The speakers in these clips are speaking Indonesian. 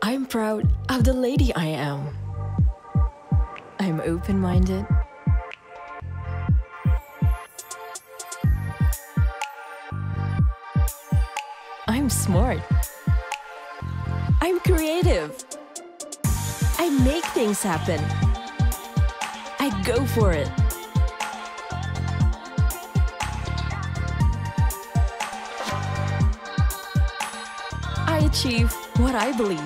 I'm proud of the lady I am. I'm open-minded. I'm smart. I'm creative. I make things happen. I go for it. I achieve what I believe.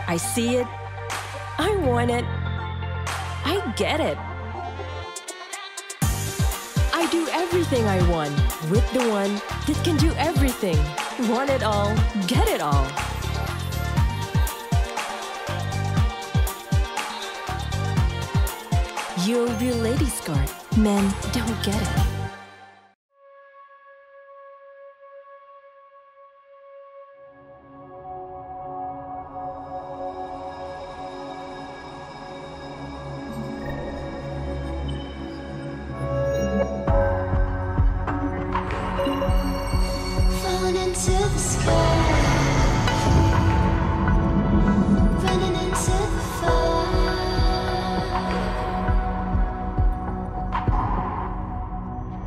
I see it. I want it. I get it. I do everything I want with the one that can do everything. Want it all, get it all. UOB Ladies Card. Men don't get it. To the sky, running into the fire.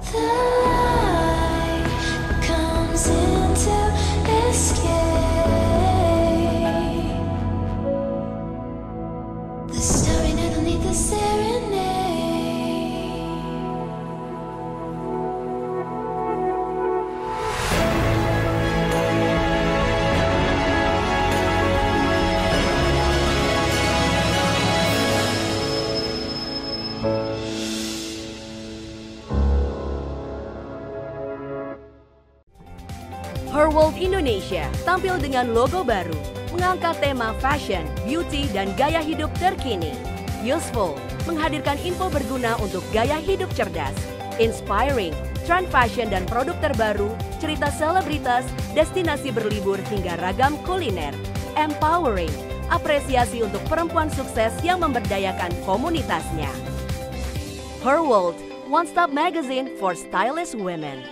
The light comes in to escape. The starry night will need the serenade. Her World Indonesia tampil dengan logo baru, mengangkat tema fashion, beauty, dan gaya hidup terkini. Useful, menghadirkan info berguna untuk gaya hidup cerdas. Inspiring, trend fashion dan produk terbaru, cerita selebritas, destinasi berlibur hingga ragam kuliner. Empowering, apresiasi untuk perempuan sukses yang memberdayakan komunitasnya. Her World, one-stop magazine for stylish women.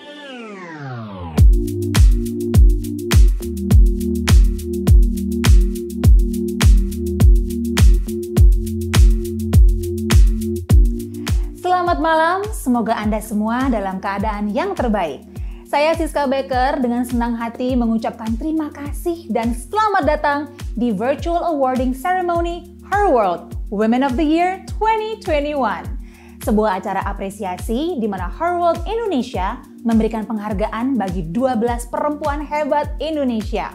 Selamat malam, semoga Anda semua dalam keadaan yang terbaik. Saya Siska Becker dengan senang hati mengucapkan terima kasih dan selamat datang di Virtual Awarding Ceremony Her World Women of the Year 2021. Sebuah acara apresiasi di mana Her World Indonesia memberikan penghargaan bagi 12 perempuan hebat Indonesia.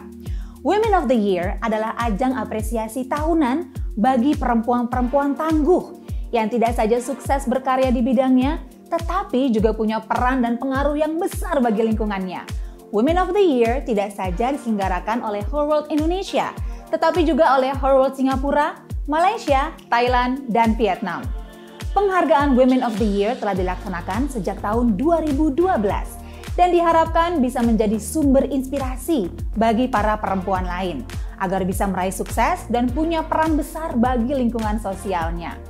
Women of the Year adalah ajang apresiasi tahunan bagi perempuan-perempuan tangguh yang tidak saja sukses berkarya di bidangnya, tetapi juga punya peran dan pengaruh yang besar bagi lingkungannya. Women of the Year tidak saja diselenggarakan oleh Her World Indonesia, tetapi juga oleh Her World Singapura, Malaysia, Thailand, dan Vietnam. Penghargaan Women of the Year telah dilaksanakan sejak tahun 2012 dan diharapkan bisa menjadi sumber inspirasi bagi para perempuan lain agar bisa meraih sukses dan punya peran besar bagi lingkungan sosialnya.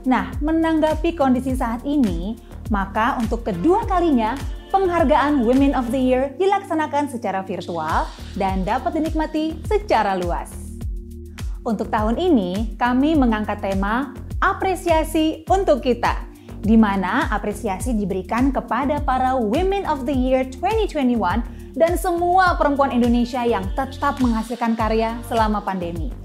Nah, menanggapi kondisi saat ini, maka untuk kedua kalinya penghargaan Women of the Year dilaksanakan secara virtual dan dapat dinikmati secara luas. Untuk tahun ini, kami mengangkat tema Apresiasi untuk Kita, di mana apresiasi diberikan kepada para Women of the Year 2021 dan semua perempuan Indonesia yang tetap menghasilkan karya selama pandemi.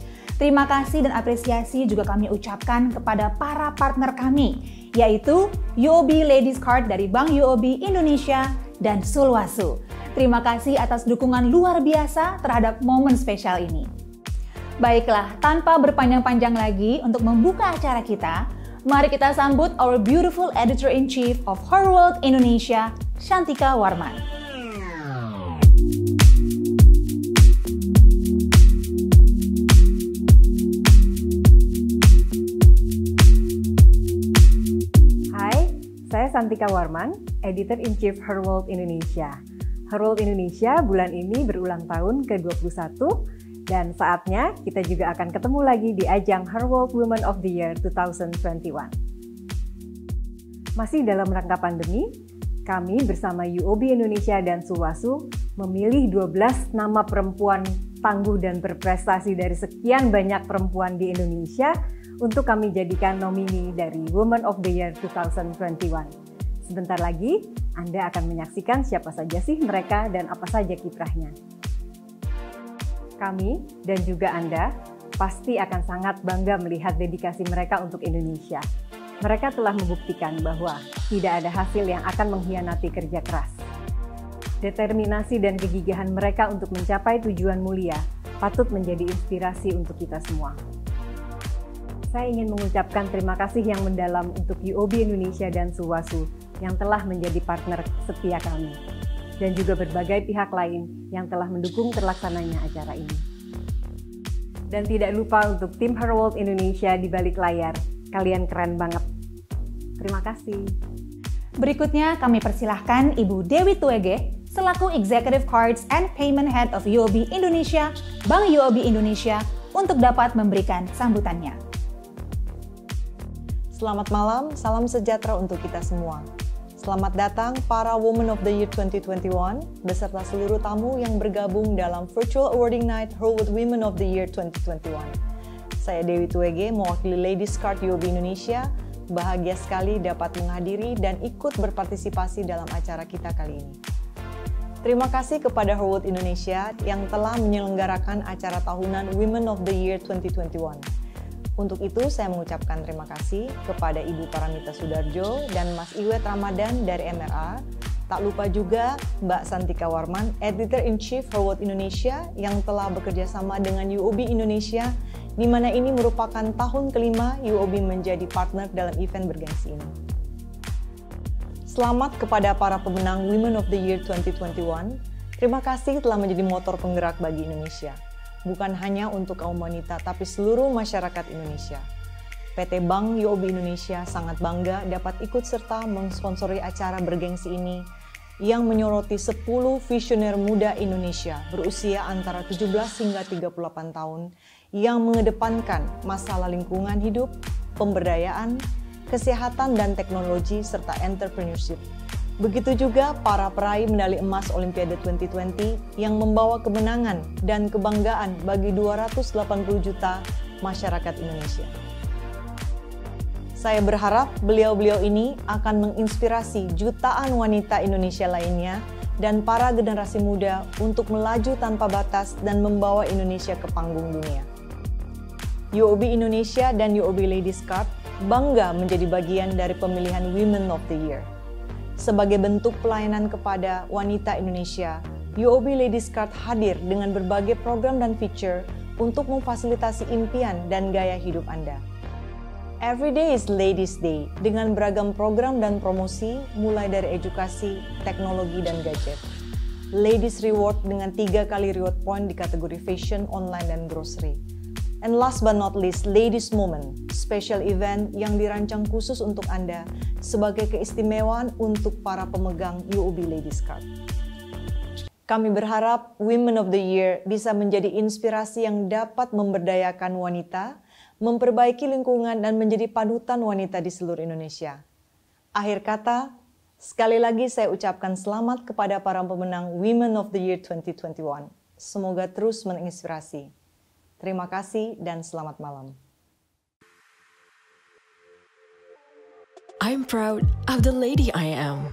Terima kasih dan apresiasi juga kami ucapkan kepada para partner kami, yaitu UOB Ladies Card dari Bank UOB Indonesia dan Sulwasu. Terima kasih atas dukungan luar biasa terhadap momen spesial ini. Baiklah, tanpa berpanjang-panjang lagi untuk membuka acara kita, mari kita sambut our beautiful Editor-in-Chief of Her World Indonesia, Shantika Warman. Saya Shantika Warman, Editor-in-Chief Her World Indonesia. Her World Indonesia bulan ini berulang tahun ke-21 dan saatnya kita juga akan ketemu lagi di ajang Her World Women of the Year 2021. Masih dalam rangka pandemi, kami bersama UOB Indonesia dan Sulwasu memilih 12 nama perempuan tangguh dan berprestasi dari sekian banyak perempuan di Indonesia untuk kami jadikan nomini dari Women of the Year 2021. Sebentar lagi, Anda akan menyaksikan siapa saja sih mereka dan apa saja kiprahnya. Kami dan juga Anda pasti akan sangat bangga melihat dedikasi mereka untuk Indonesia. Mereka telah membuktikan bahwa tidak ada hasil yang akan mengkhianati kerja keras. Determinasi dan kegigihan mereka untuk mencapai tujuan mulia patut menjadi inspirasi untuk kita semua. Saya ingin mengucapkan terima kasih yang mendalam untuk UOB Indonesia dan Suwasu yang telah menjadi partner setia kami, dan juga berbagai pihak lain yang telah mendukung terlaksananya acara ini. Dan tidak lupa untuk tim Her World Indonesia di balik layar, kalian keren banget. Terima kasih. Berikutnya kami persilahkan Ibu Dewi Tuege selaku Executive Cards and Payment Head of UOB Indonesia, Bank UOB Indonesia, untuk dapat memberikan sambutannya. Selamat malam, salam sejahtera untuk kita semua. Selamat datang para Women of the Year 2021 beserta seluruh tamu yang bergabung dalam Virtual Awarding Night Her World Women of the Year 2021. Saya Dewi Tuege, mewakili Ladies Card UOB Indonesia, bahagia sekali dapat menghadiri dan ikut berpartisipasi dalam acara kita kali ini. Terima kasih kepada Her World Indonesia yang telah menyelenggarakan acara tahunan Women of the Year 2021. Untuk itu, saya mengucapkan terima kasih kepada Ibu Paramita Sudarjo dan Mas Iwet Ramadan dari MRA. Tak lupa juga Mbak Santika Warman, Editor-in-Chief Her World Indonesia yang telah bekerja sama dengan UOB Indonesia, di mana ini merupakan tahun kelima UOB menjadi partner dalam event bergengsi ini. Selamat kepada para pemenang Women of the Year 2021. Terima kasih telah menjadi motor penggerak bagi Indonesia. Bukan hanya untuk kaum wanita, tapi seluruh masyarakat Indonesia. PT Bank UOB Indonesia sangat bangga dapat ikut serta mensponsori acara bergengsi ini yang menyoroti 10 visioner muda Indonesia berusia antara 17 hingga 38 tahun yang mengedepankan masalah lingkungan hidup, pemberdayaan, kesehatan dan teknologi, serta entrepreneurship. Begitu juga para peraih medali emas Olimpiade 2020 yang membawa kemenangan dan kebanggaan bagi 280 juta masyarakat Indonesia. Saya berharap beliau-beliau ini akan menginspirasi jutaan wanita Indonesia lainnya dan para generasi muda untuk melaju tanpa batas dan membawa Indonesia ke panggung dunia. UOB Indonesia dan UOB Ladies Card bangga menjadi bagian dari pemilihan Women of the Year. Sebagai bentuk pelayanan kepada wanita Indonesia, UOB Ladies Card hadir dengan berbagai program dan feature untuk memfasilitasi impian dan gaya hidup Anda. Every day is Ladies Day dengan beragam program dan promosi mulai dari edukasi, teknologi, dan gadget. Ladies Reward dengan 3 kali reward point di kategori fashion, online, dan grocery. And last but not least, Ladies Moment, special event yang dirancang khusus untuk Anda sebagai keistimewaan untuk para pemegang UOB Ladies Card. Kami berharap Women of the Year bisa menjadi inspirasi yang dapat memberdayakan wanita, memperbaiki lingkungan, dan menjadi panutan wanita di seluruh Indonesia. Akhir kata, sekali lagi saya ucapkan selamat kepada para pemenang Women of the Year 2021. Semoga terus menginspirasi. Terima kasih dan selamat malam. I'm proud of the lady I am.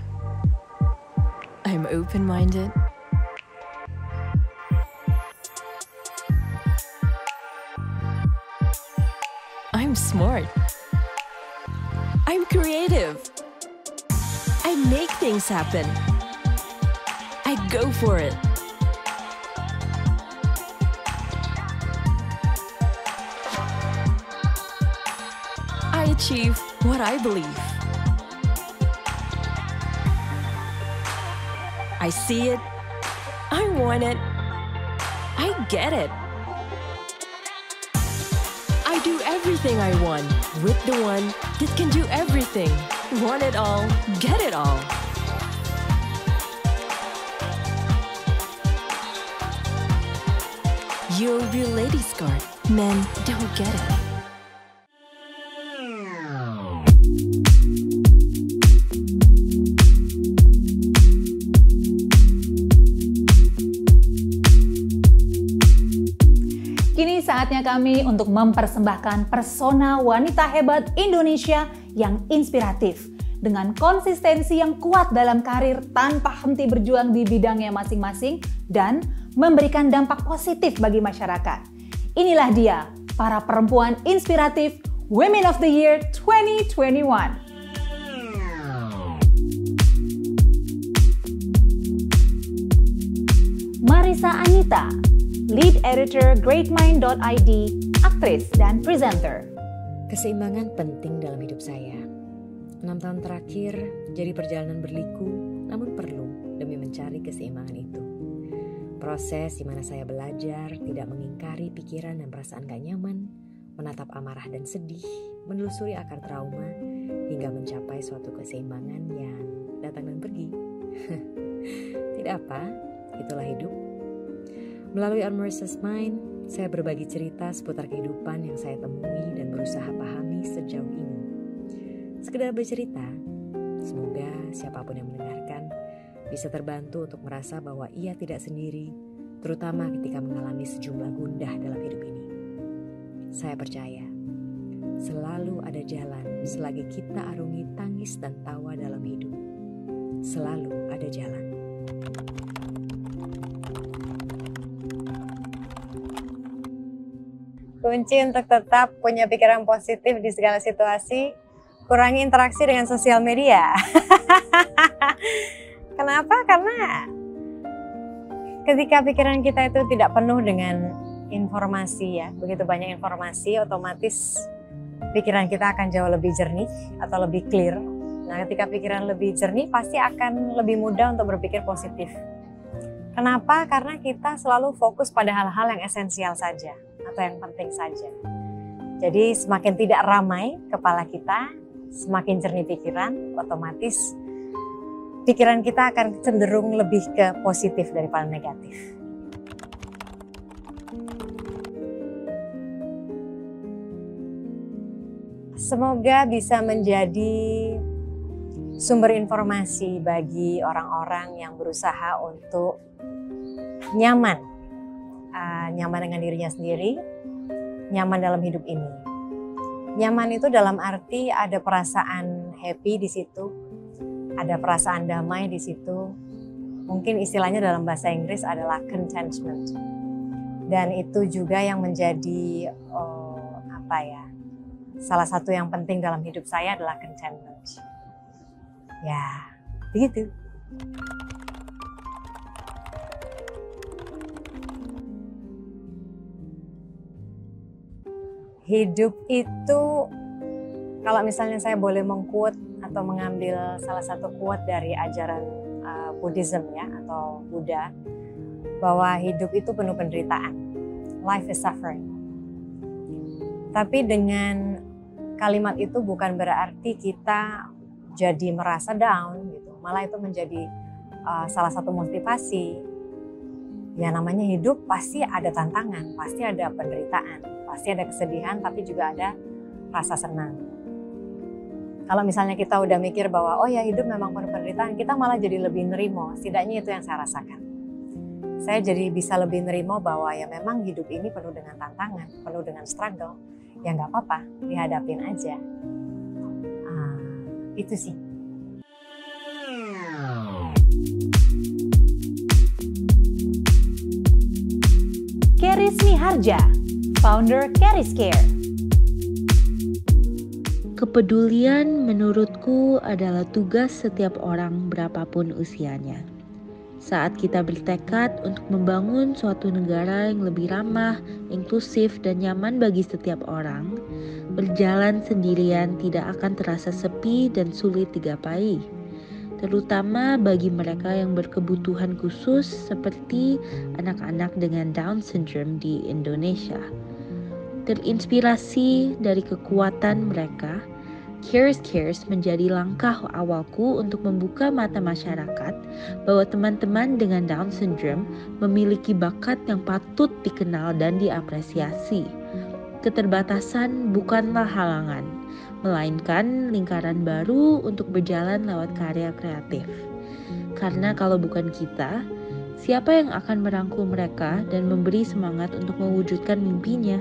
I'm open-minded. I'm smart. I'm creative. I make things happen. I go for it. I achieve what I believe. I see it, I want it, I get it. I do everything I want with the one that can do everything. Want it all, get it all. UOB Ladies Card. Men don't get it. saatnya kami untuk mempersembahkan persona wanita hebat Indonesia yang inspiratif dengan konsistensi yang kuat dalam karir tanpa henti berjuang di bidangnya masing-masing dan memberikan dampak positif bagi masyarakat. Inilah dia, para perempuan inspiratif Women of the Year 2021. Marissa Anita, Lead Editor Greatmind.id, aktris dan presenter. Keseimbangan penting dalam hidup saya. 6 tahun terakhir jadi perjalanan berliku, namun perlu demi mencari keseimbangan itu. Proses di mana saya belajar tidak mengingkari pikiran dan perasaan gak nyaman, menatap amarah dan sedih, menelusuri akar trauma, hingga mencapai suatu keseimbangan yang datang dan pergi. Tidak apa, itulah hidup. Melalui On Marissa's Mind, saya berbagi cerita seputar kehidupan yang saya temui dan berusaha pahami sejauh ini. Sekedar bercerita, semoga siapapun yang mendengarkan bisa terbantu untuk merasa bahwa ia tidak sendiri, terutama ketika mengalami sejumlah gundah dalam hidup ini. Saya percaya, selalu ada jalan selagi kita arungi tangis dan tawa dalam hidup. Selalu ada jalan. Kunci untuk tetap punya pikiran positif di segala situasi, kurangi interaksi dengan sosial media. Kenapa? Karena ketika pikiran kita itu tidak penuh dengan informasi ya, begitu banyak informasi, otomatis pikiran kita akan jauh lebih jernih atau lebih clear. Nah, ketika pikiran lebih jernih, pasti akan lebih mudah untuk berpikir positif. Kenapa? Karena kita selalu fokus pada hal-hal yang esensial saja atau yang penting saja. Jadi semakin tidak ramai kepala kita, semakin jernih pikiran, otomatis pikiran kita akan cenderung lebih ke positif daripada negatif. Semoga bisa menjadi sumber informasi bagi orang-orang yang berusaha untuk nyaman dengan dirinya sendiri, nyaman dalam hidup ini. Nyaman itu dalam arti ada perasaan happy di situ, ada perasaan damai di situ. Mungkin istilahnya dalam bahasa Inggris adalah contentment. Dan itu juga yang menjadi salah satu yang penting dalam hidup saya adalah contentment. Ya, begitu. Hidup itu, kalau misalnya saya boleh meng-quote atau mengambil salah satu quote dari ajaran Buddhism ya, atau Buddha, bahwa hidup itu penuh penderitaan. Life is suffering. Tapi dengan kalimat itu bukan berarti kita jadi merasa down gitu. Malah itu menjadi salah satu motivasi. Ya namanya hidup pasti ada tantangan, pasti ada penderitaan, pasti ada kesedihan, tapi juga ada rasa senang. Kalau misalnya kita udah mikir bahwa oh ya hidup memang penuh penderitaan, kita malah jadi lebih nerimo. Setidaknya itu yang saya rasakan. Saya jadi bisa lebih nerimo bahwa ya memang hidup ini penuh dengan tantangan, penuh dengan struggle. Ya nggak apa-apa, dihadapin aja. Itu sih. Keris Miharja, founder Keris Care. Kepedulian menurutku adalah tugas setiap orang berapapun usianya. Saat kita bertekad untuk membangun suatu negara yang lebih ramah, inklusif, dan nyaman bagi setiap orang, berjalan sendirian tidak akan terasa sepi dan sulit digapai. Terutama bagi mereka yang berkebutuhan khusus seperti anak-anak dengan Down syndrome di Indonesia. Terinspirasi dari kekuatan mereka, Keris Cares menjadi langkah awalku untuk membuka mata masyarakat bahwa teman-teman dengan Down syndrome memiliki bakat yang patut dikenal dan diapresiasi. Keterbatasan bukanlah halangan, melainkan lingkaran baru untuk berjalan lewat karya kreatif. Karena kalau bukan kita, Siapa yang akan merangkul mereka dan memberi semangat untuk mewujudkan mimpinya?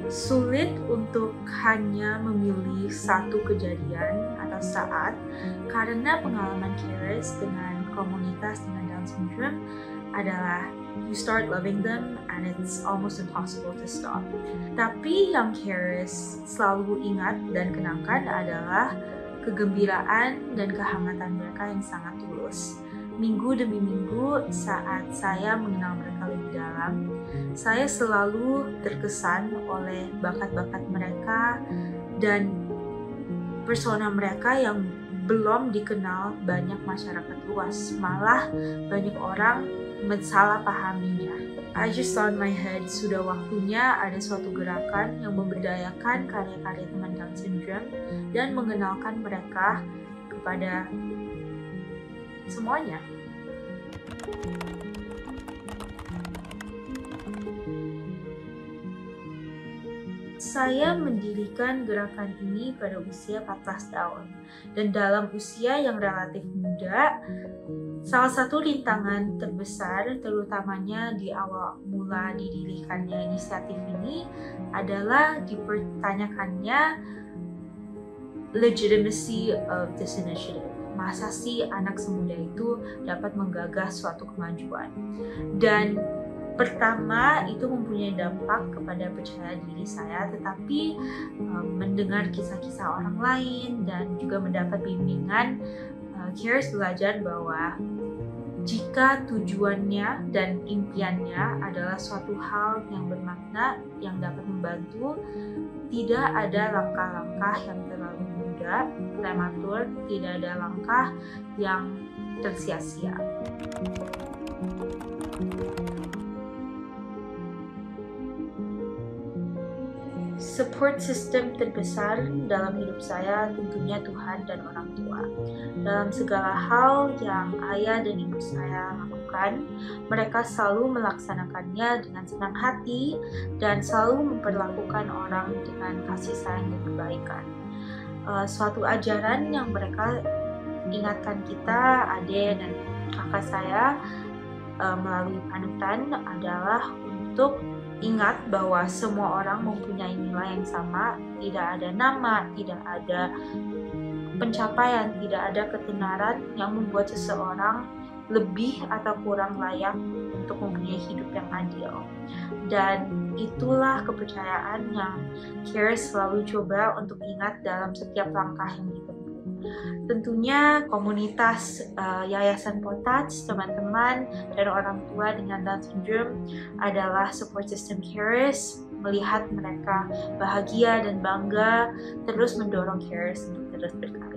Sulit untuk hanya memilih satu kejadian atau saat karena pengalaman Charis dengan komunitas dengan Down syndrome adalah you start loving them and it's almost impossible to stop. Tapi yang Charis selalu ingat dan kenangkan adalah kegembiraan dan kehangatan mereka yang sangat tulus. Minggu demi minggu saat saya mengenal mereka lebih dalam, saya selalu terkesan oleh bakat-bakat mereka dan persona mereka yang belum dikenal banyak masyarakat luas. Malah banyak orang mensalahpahaminya. I just thought in my head, sudah waktunya ada suatu gerakan yang memberdayakan karya-karya teman Down syndrome dan mengenalkan mereka kepada semuanya. Saya mendirikan gerakan ini pada usia 14 tahun. Dan dalam usia yang relatif muda, salah satu rintangan terbesar, terutamanya di awal mula didirikannya inisiatif ini, adalah dipertanyakannya legitimacy of this initiative. Masa sih anak semuda itu dapat menggagas suatu kemajuan? Dan pertama, itu mempunyai dampak kepada percaya diri saya, tetapi mendengar kisah-kisah orang lain dan juga mendapat bimbingan, Charis belajar bahwa jika tujuannya dan impiannya adalah suatu hal yang bermakna, yang dapat membantu, tidak ada langkah-langkah yang terlalu muda, prematur, tidak ada langkah yang tersia-sia. Support system terbesar dalam hidup saya tentunya Tuhan dan orang tua. Dalam segala hal yang ayah dan ibu saya lakukan, mereka selalu melaksanakannya dengan senang hati dan selalu memperlakukan orang dengan kasih sayang dan kebaikan. Suatu ajaran yang mereka ingatkan kita, adik dan kakak saya melalui panutan adalah untuk ingat bahwa semua orang mempunyai nilai yang sama, tidak ada nama, tidak ada pencapaian, tidak ada ketenaran yang membuat seseorang lebih atau kurang layak untuk mempunyai hidup yang adil. Dan itulah kepercayaan yang Charis selalu coba untuk ingat dalam setiap langkah yang ditempuh. Tentunya komunitas Yayasan Potats, teman-teman dan orang tua dengan Down syndrome adalah support system Charis. Melihat mereka bahagia dan bangga terus mendorong Charis untuk terus berkarya.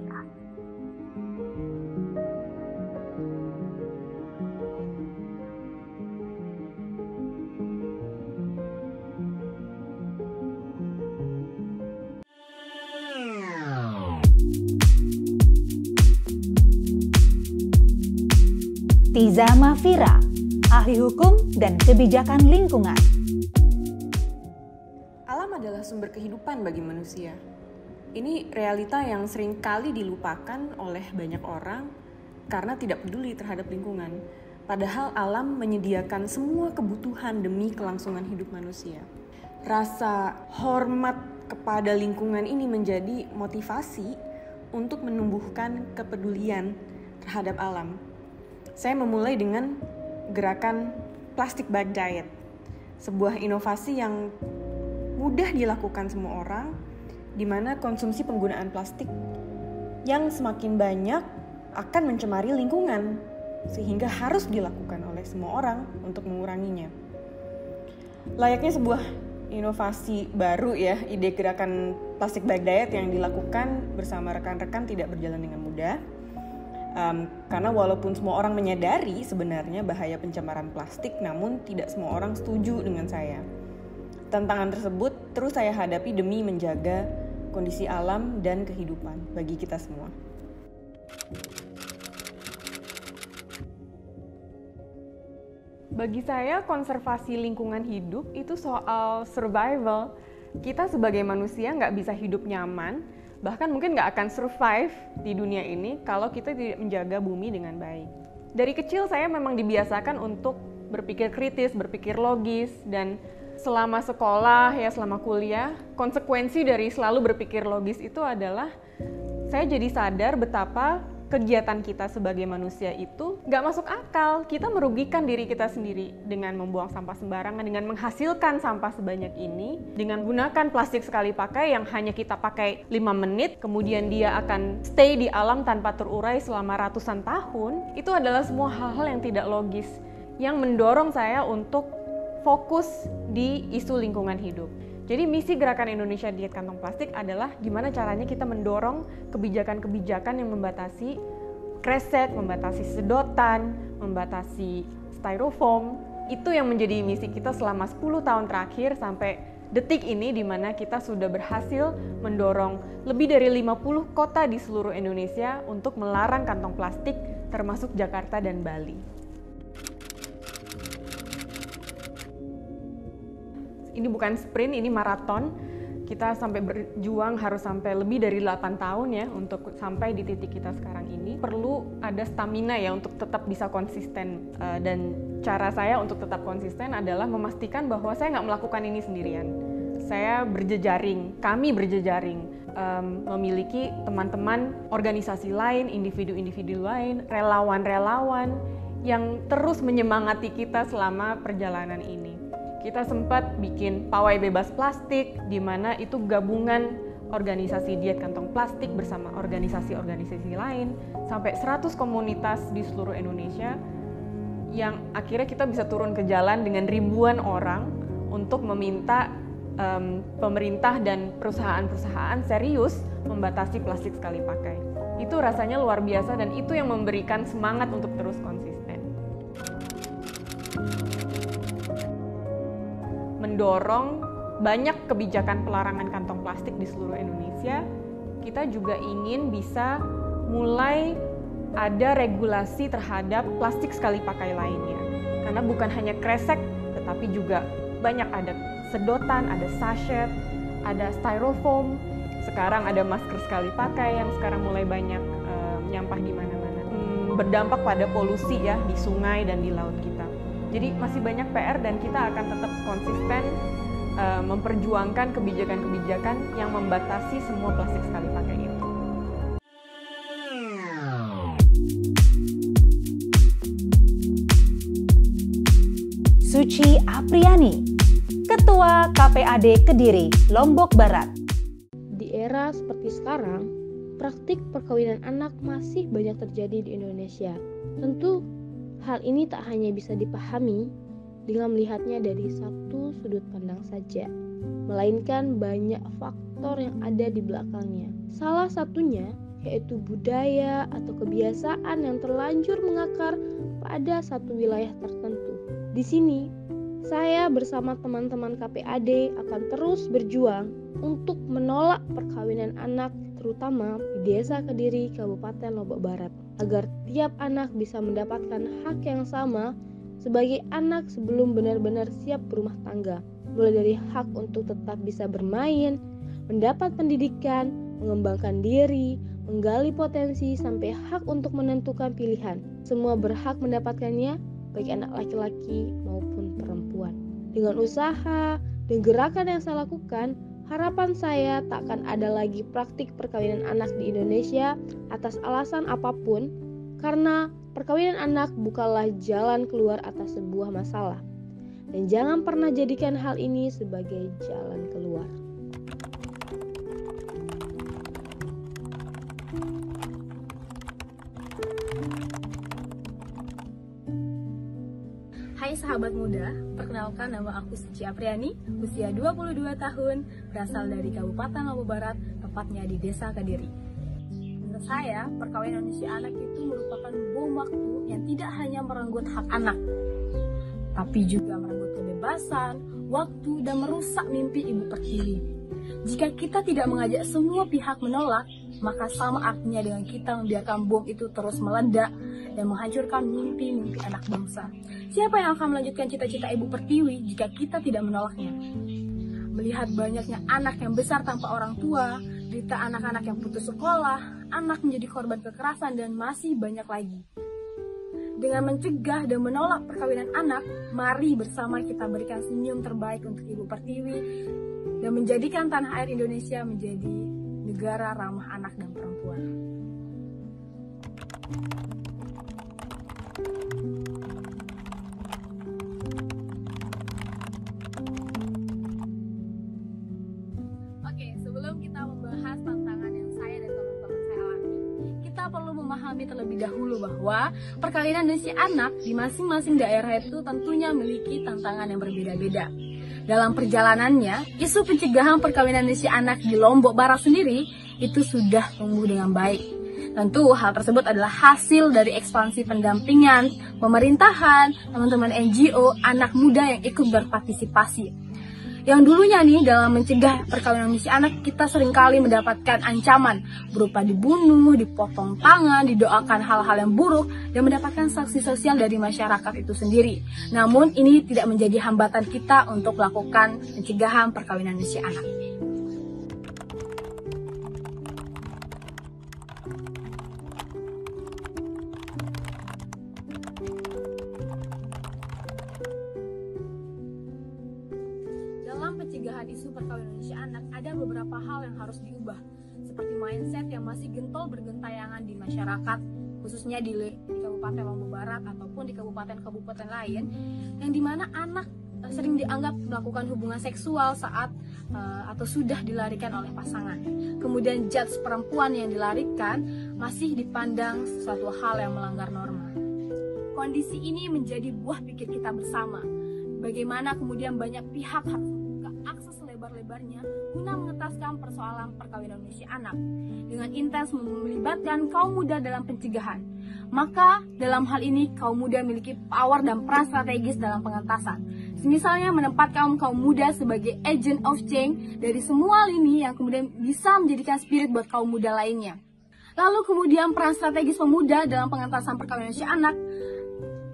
Tiza Mafira, ahli hukum dan kebijakan lingkungan. Alam adalah sumber kehidupan bagi manusia. Ini realita yang sering kali dilupakan oleh banyak orang karena tidak peduli terhadap lingkungan. Padahal alam menyediakan semua kebutuhan demi kelangsungan hidup manusia. Rasa hormat kepada lingkungan ini menjadi motivasi untuk menumbuhkan kepedulian terhadap alam. Saya memulai dengan gerakan plastic bag diet, sebuah inovasi yang mudah dilakukan semua orang, di mana konsumsi penggunaan plastik yang semakin banyak akan mencemari lingkungan, sehingga harus dilakukan oleh semua orang untuk menguranginya. Layaknya sebuah inovasi baru ya, ide gerakan plastic bag diet yang dilakukan bersama rekan-rekan tidak berjalan dengan mudah. Karena walaupun semua orang menyadari sebenarnya bahaya pencemaran plastik, namun tidak semua orang setuju dengan saya. Tantangan tersebut terus saya hadapi demi menjaga kondisi alam dan kehidupan bagi kita semua. Bagi saya, konservasi lingkungan hidup itu soal survival. Kita sebagai manusia nggak bisa hidup nyaman, bahkan mungkin nggak akan survive di dunia ini kalau kita tidak menjaga bumi dengan baik. Dari kecil saya memang dibiasakan untuk berpikir kritis, berpikir logis, dan selama sekolah, ya selama kuliah, konsekuensi dari selalu berpikir logis itu adalah saya jadi sadar betapa kegiatan kita sebagai manusia itu nggak masuk akal. Kita merugikan diri kita sendiri dengan membuang sampah sembarangan, dengan menghasilkan sampah sebanyak ini, dengan gunakan plastik sekali pakai yang hanya kita pakai 5 menit, kemudian dia akan stay di alam tanpa terurai selama ratusan tahun. Itu adalah semua hal-hal yang tidak logis, yang mendorong saya untuk fokus di isu lingkungan hidup. Jadi misi Gerakan Indonesia Diet Kantong Plastik adalah gimana caranya kita mendorong kebijakan-kebijakan yang membatasi kresek, membatasi sedotan, membatasi styrofoam. Itu yang menjadi misi kita selama 10 tahun terakhir sampai detik ini, di mana kita sudah berhasil mendorong lebih dari 50 kota di seluruh Indonesia untuk melarang kantong plastik, termasuk Jakarta dan Bali. Ini bukan sprint, ini maraton. Kita sampai berjuang harus sampai lebih dari 8 tahun ya untuk sampai di titik kita sekarang ini. Perlu ada stamina ya untuk tetap bisa konsisten, dan cara saya untuk tetap konsisten adalah memastikan bahwa saya nggak melakukan ini sendirian. Saya berjejaring, kami berjejaring, memiliki teman-teman organisasi lain, individu-individu lain, relawan-relawan yang terus menyemangati kita selama perjalanan ini. Kita sempat bikin pawai bebas plastik, di mana itu gabungan organisasi diet kantong plastik bersama organisasi-organisasi lain, sampai 100 komunitas di seluruh Indonesia, yang akhirnya kita bisa turun ke jalan dengan ribuan orang untuk meminta pemerintah dan perusahaan-perusahaan serius membatasi plastik sekali pakai. Itu rasanya luar biasa, dan itu yang memberikan semangat untuk terus konsisten. Mendorong banyak kebijakan pelarangan kantong plastik di seluruh Indonesia, kita juga ingin bisa mulai ada regulasi terhadap plastik sekali pakai lainnya. Karena bukan hanya kresek, tetapi juga banyak, ada sedotan, ada sachet, ada styrofoam, sekarang ada masker sekali pakai yang sekarang mulai banyak nyampah di mana-mana. Berdampak pada polusi ya di sungai dan di laut kita. Jadi masih banyak PR, dan kita akan tetap konsisten memperjuangkan kebijakan-kebijakan yang membatasi semua plastik sekali pakai itu. Suci Apriani, Ketua KPAD Kediri, Lombok Barat. Di era seperti sekarang, praktik perkawinan anak masih banyak terjadi di Indonesia. Tentu hal ini tak hanya bisa dipahami dengan melihatnya dari satu sudut pandang saja, melainkan banyak faktor yang ada di belakangnya. Salah satunya yaitu budaya atau kebiasaan yang terlanjur mengakar pada satu wilayah tertentu. Di sini, saya bersama teman-teman KPAD akan terus berjuang untuk menolak perkawinan anak, terutama di Desa Kediri, Kabupaten Lombok Barat, agar tiap anak bisa mendapatkan hak yang sama sebagai anak sebelum benar-benar siap berumah tangga, mulai dari hak untuk tetap bisa bermain, mendapat pendidikan, mengembangkan diri, menggali potensi, sampai hak untuk menentukan pilihan. Semua berhak mendapatkannya, baik anak laki-laki maupun perempuan. Dengan usaha dan gerakan yang saya lakukan, harapan saya tak akan ada lagi praktik perkawinan anak di Indonesia atas alasan apapun, karena perkawinan anak bukanlah jalan keluar atas sebuah masalah. Dan jangan pernah jadikan hal ini sebagai jalan keluar. Hai sahabat muda, perkenalkan nama aku Suci Apriani, usia 22 tahun, berasal dari Kabupaten Lombok Barat, tepatnya di Desa Kediri. Menurut saya, perkawinan usia anak itu merupakan bom waktu yang tidak hanya merenggut hak anak, tapi juga merenggut kebebasan, waktu, dan merusak mimpi ibu pertiwi. Jika kita tidak mengajak semua pihak menolak, maka sama artinya dengan kita membiarkan bom itu terus meledak dan menghancurkan mimpi-mimpi anak bangsa. Siapa yang akan melanjutkan cita-cita ibu pertiwi jika kita tidak menolaknya? melihat banyaknya anak yang besar tanpa orang tua, berita anak-anak yang putus sekolah, anak menjadi korban kekerasan, dan masih banyak lagi. Dengan mencegah dan menolak perkawinan anak, mari bersama kita berikan senyum terbaik untuk Ibu Pertiwi dan menjadikan tanah air Indonesia menjadi negara ramah anak dan perempuan. Oke, sebelum kita membahas tantangan yang saya dan teman-teman saya alami, kita perlu memahami terlebih dahulu bahwa perkawinan usia anak di masing-masing daerah itu tentunya memiliki tantangan yang berbeda-beda. Dalam perjalanannya, isu pencegahan perkawinan usia anak di Lombok Barat sendiri itu sudah tumbuh dengan baik. Tentu hal tersebut adalah hasil dari ekspansi pendampingan, pemerintahan, teman-teman NGO, anak muda yang ikut berpartisipasi. Yang dulunya nih dalam mencegah perkawinan usia anak kita seringkali mendapatkan ancaman berupa dibunuh, dipotong tangan, didoakan hal-hal yang buruk dan mendapatkan sanksi sosial dari masyarakat itu sendiri. Namun ini tidak menjadi hambatan kita untuk melakukan pencegahan perkawinan usia anak. Pencegahan isu perkawinan usia anak ada beberapa hal yang harus diubah, seperti mindset yang masih gentol bergentayangan di masyarakat, khususnya di Kabupaten Lombok Barat ataupun di kabupaten-kabupaten lain, yang dimana anak sering dianggap melakukan hubungan seksual saat atau sudah dilarikan oleh pasangan. Kemudian judge perempuan yang dilarikan masih dipandang sesuatu hal yang melanggar norma. Kondisi ini menjadi buah pikir kita bersama. Bagaimana kemudian banyak pihak harus akses selebar-lebarnya guna mengentaskan persoalan perkawinan usia anak dengan intens melibatkan kaum muda dalam pencegahan. Maka dalam hal ini kaum muda memiliki power dan peran strategis dalam pengentasan. Misalnya menempatkan kaum muda sebagai agent of change dari semua lini yang kemudian bisa menjadikan spirit buat kaum muda lainnya. Lalu kemudian peran strategis pemuda dalam pengentasan perkawinan usia anak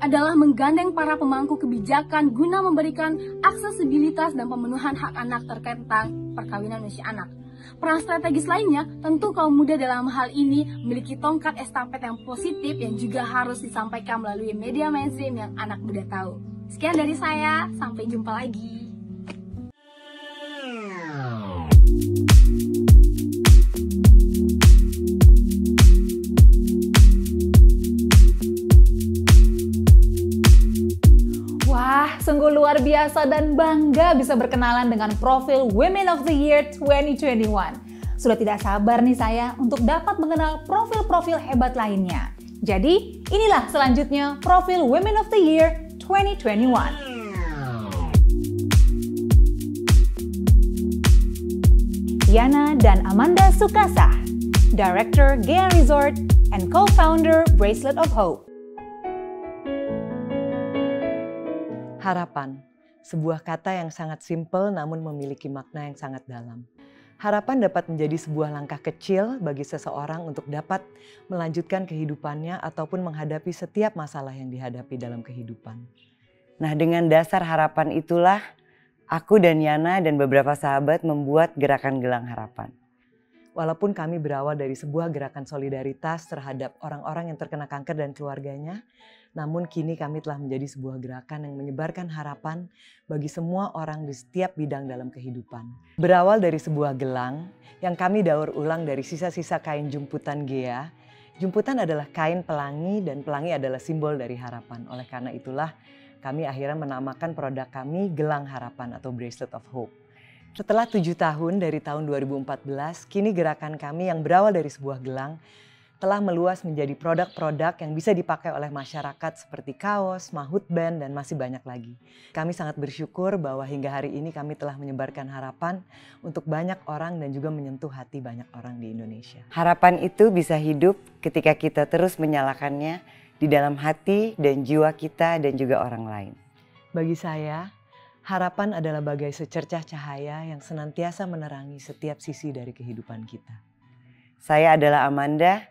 adalah menggandeng para pemangku kebijakan guna memberikan aksesibilitas dan pemenuhan hak anak terkait tentang perkawinan usia anak. Peran strategis lainnya, tentu kaum muda dalam hal ini memiliki tongkat estafet yang positif yang juga harus disampaikan melalui media mainstream yang anak muda tahu. Sekian dari saya, sampai jumpa lagi. Sungguh luar biasa dan bangga bisa berkenalan dengan profil Women of the Year 2021. Sudah tidak sabar nih saya untuk dapat mengenal profil-profil hebat lainnya. Jadi inilah selanjutnya profil Women of the Year 2021. Yana dan Amanda Sukasa, Director Gea Resort and Co-Founder Bracelet of Hope. Harapan, sebuah kata yang sangat simpel namun memiliki makna yang sangat dalam. Harapan dapat menjadi sebuah langkah kecil bagi seseorang untuk dapat melanjutkan kehidupannya ataupun menghadapi setiap masalah yang dihadapi dalam kehidupan. Nah, dengan dasar harapan itulah aku dan Yana dan beberapa sahabat membuat gerakan Gelang Harapan. Walaupun kami berawal dari sebuah gerakan solidaritas terhadap orang-orang yang terkena kanker dan keluarganya, namun kini kami telah menjadi sebuah gerakan yang menyebarkan harapan bagi semua orang di setiap bidang dalam kehidupan. Berawal dari sebuah gelang yang kami daur ulang dari sisa-sisa kain jumputan Gea. Jumputan adalah kain pelangi dan pelangi adalah simbol dari harapan. Oleh karena itulah kami akhirnya menamakan produk kami Gelang Harapan atau Bracelet of Hope. Setelah 7 tahun dari tahun 2014, kini gerakan kami yang berawal dari sebuah gelang telah meluas menjadi produk-produk yang bisa dipakai oleh masyarakat seperti kaos, mahut band, dan masih banyak lagi. Kami sangat bersyukur bahwa hingga hari ini kami telah menyebarkan harapan untuk banyak orang dan juga menyentuh hati banyak orang di Indonesia. Harapan itu bisa hidup ketika kita terus menyalakannya di dalam hati dan jiwa kita dan juga orang lain. Bagi saya, harapan adalah bagai secercah cahaya yang senantiasa menerangi setiap sisi dari kehidupan kita. Saya adalah Amanda.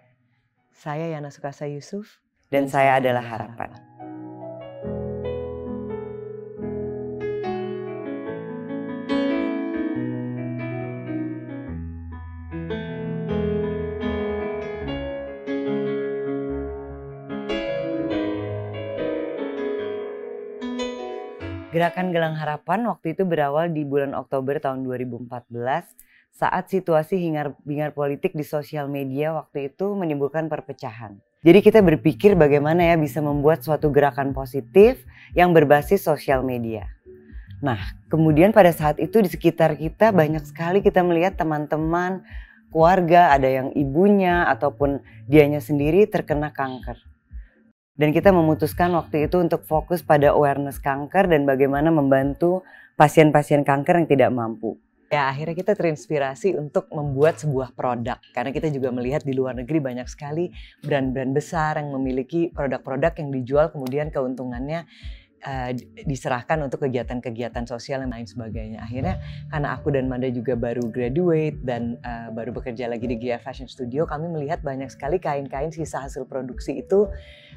Saya Yana Sukasa Yusuf. Dan saya adalah Harapan. Gerakan Gelang Harapan waktu itu berawal di bulan Oktober tahun 2014 saat situasi hingar-bingar politik di sosial media waktu itu menimbulkan perpecahan. Jadi kita berpikir bagaimana ya bisa membuat suatu gerakan positif yang berbasis sosial media. Nah, kemudian pada saat itu di sekitar kita banyak sekali kita melihat teman-teman, keluarga, ada yang ibunya ataupun dianya sendiri terkena kanker. Dan kita memutuskan waktu itu untuk fokus pada awareness kanker dan bagaimana membantu pasien-pasien kanker yang tidak mampu. Ya, akhirnya kita terinspirasi untuk membuat sebuah produk. Karena kita juga melihat di luar negeri banyak sekali brand-brand besar yang memiliki produk-produk yang dijual kemudian keuntungannya diserahkan untuk kegiatan-kegiatan sosial dan lain sebagainya. Akhirnya karena aku dan Manda juga baru graduate dan baru bekerja lagi di Gia Fashion Studio, kami melihat banyak sekali kain-kain sisa hasil produksi itu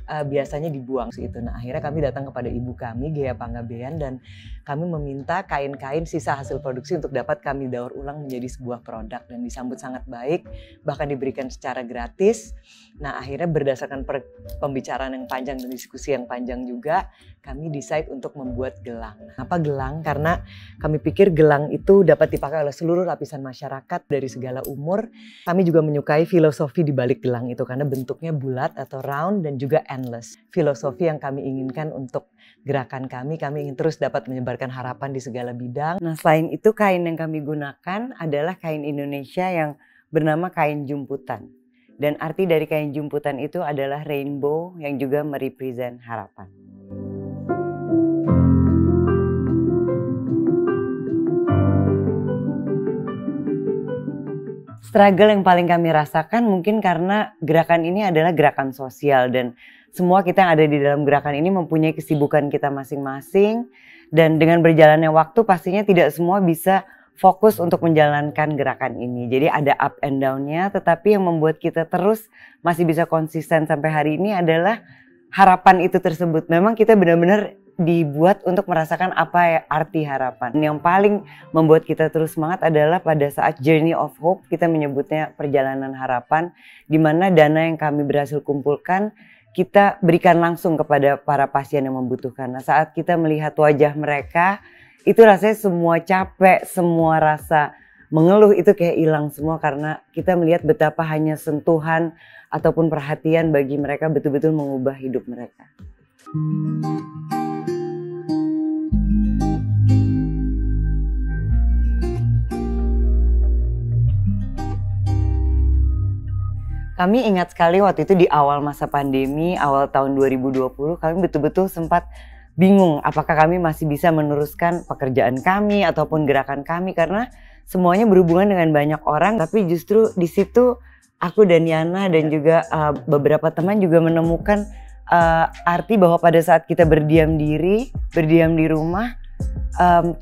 biasanya dibuang itu. Nah, akhirnya kami datang kepada ibu kami, Gea Panggabean, dan kami meminta kain-kain sisa hasil produksi untuk dapat kami daur ulang menjadi sebuah produk dan disambut sangat baik, bahkan diberikan secara gratis. Nah, akhirnya berdasarkan pembicaraan yang panjang dan diskusi yang panjang juga, kami decide untuk membuat gelang. Kenapa gelang? Karena kami pikir gelang itu dapat dipakai oleh seluruh lapisan masyarakat dari segala umur. Kami juga menyukai filosofi di balik gelang itu karena bentuknya bulat atau round dan juga endless. Filosofi yang kami inginkan untuk gerakan kami ingin terus dapat menyebarkan harapan di segala bidang. Nah, selain itu kain yang kami gunakan adalah kain Indonesia yang bernama kain jumputan. Dan arti dari kain jumputan itu adalah rainbow yang juga merepresent harapan. Struggle yang paling kami rasakan mungkin karena gerakan ini adalah gerakan sosial dan semua kita yang ada di dalam gerakan ini mempunyai kesibukan kita masing-masing dan dengan berjalannya waktu pastinya tidak semua bisa fokus untuk menjalankan gerakan ini. Jadi ada up and down-nya, tetapi yang membuat kita terus masih bisa konsisten sampai hari ini adalah harapan itu tersebut. Memang kita benar-benar dibuat untuk merasakan apa arti harapan. Yang paling membuat kita terus semangat adalah pada saat Journey of Hope, kita menyebutnya perjalanan harapan, di mana dana yang kami berhasil kumpulkan kita berikan langsung kepada para pasien yang membutuhkan. Nah, saat kita melihat wajah mereka, itu rasanya semua capek, semua rasa mengeluh itu kayak hilang semua karena kita melihat betapa hanya sentuhan ataupun perhatian bagi mereka betul-betul mengubah hidup mereka. Kami ingat sekali waktu itu di awal masa pandemi, awal tahun 2020, kami betul-betul sempat bingung apakah kami masih bisa meneruskan pekerjaan kami ataupun gerakan kami karena semuanya berhubungan dengan banyak orang, tapi justru di situ aku dan Yana dan juga beberapa teman juga menemukan arti bahwa pada saat kita berdiam di rumah,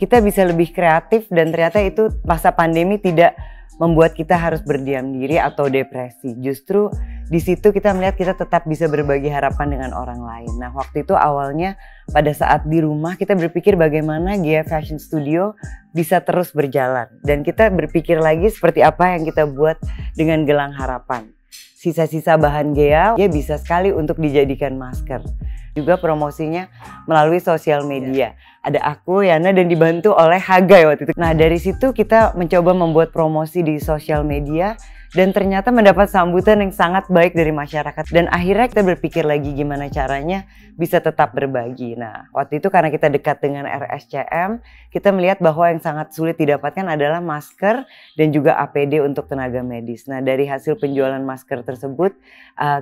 kita bisa lebih kreatif dan ternyata itu masa pandemi tidak membuat kita harus berdiam diri atau depresi. Justru di situ kita melihat kita tetap bisa berbagi harapan dengan orang lain. Nah, waktu itu awalnya pada saat di rumah kita berpikir bagaimana Gia Fashion Studio bisa terus berjalan. Dan kita berpikir lagi seperti apa yang kita buat dengan gelang harapan. Sisa-sisa bahan Gia bisa sekali untuk dijadikan masker. Juga promosinya melalui sosial media. Ada aku, Yana, dan dibantu oleh Hagai waktu itu. Nah, dari situ kita mencoba membuat promosi di sosial media dan ternyata mendapat sambutan yang sangat baik dari masyarakat. Dan akhirnya kita berpikir lagi gimana caranya bisa tetap berbagi. Nah, waktu itu karena kita dekat dengan RSCM, kita melihat bahwa yang sangat sulit didapatkan adalah masker dan juga APD untuk tenaga medis. Nah, dari hasil penjualan masker tersebut,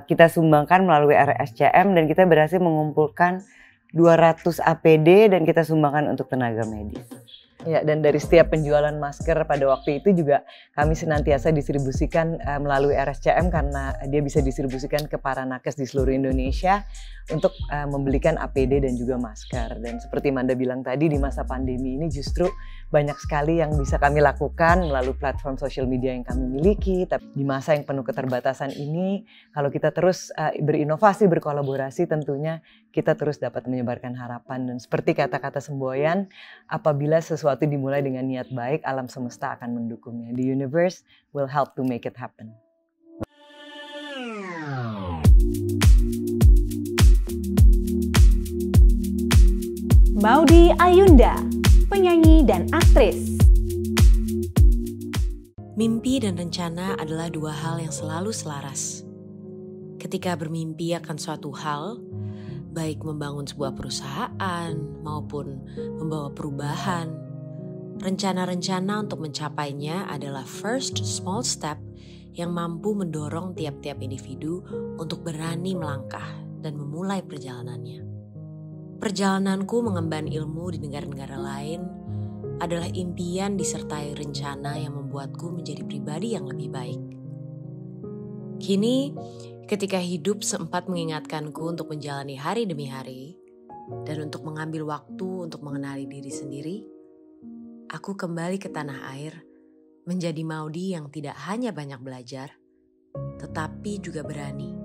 kita sumbangkan melalui RSCM dan kita berhasil mengumpulkan 200 APD dan kita sumbangkan untuk tenaga medis. Ya, dan dari setiap penjualan masker pada waktu itu juga kami senantiasa distribusikan melalui RSCM karena dia bisa distribusikan ke para nakes di seluruh Indonesia untuk membelikan APD dan juga masker. Dan seperti Manda bilang tadi, di masa pandemi ini justru banyak sekali yang bisa kami lakukan melalui platform sosial media yang kami miliki. Tapi di masa yang penuh keterbatasan ini, kalau kita terus berinovasi, berkolaborasi, tentunya kita terus dapat menyebarkan harapan. Dan seperti kata-kata semboyan, apabila sesuatu dimulai dengan niat baik, alam semesta akan mendukungnya. The universe will help to make it happen. Maudy Ayunda, penyanyi dan aktris. Mimpi dan rencana adalah dua hal yang selalu selaras. Ketika bermimpi akan suatu hal, baik membangun sebuah perusahaan maupun membawa perubahan, rencana-rencana untuk mencapainya adalah first small step yang mampu mendorong tiap-tiap individu untuk berani melangkah dan memulai perjalanannya. Perjalananku mengemban ilmu di negara-negara lain adalah impian disertai rencana yang membuatku menjadi pribadi yang lebih baik. Kini, ketika hidup sempat mengingatkanku untuk menjalani hari demi hari dan untuk mengambil waktu untuk mengenali diri sendiri, aku kembali ke tanah air menjadi Maudy yang tidak hanya banyak belajar, tetapi juga berani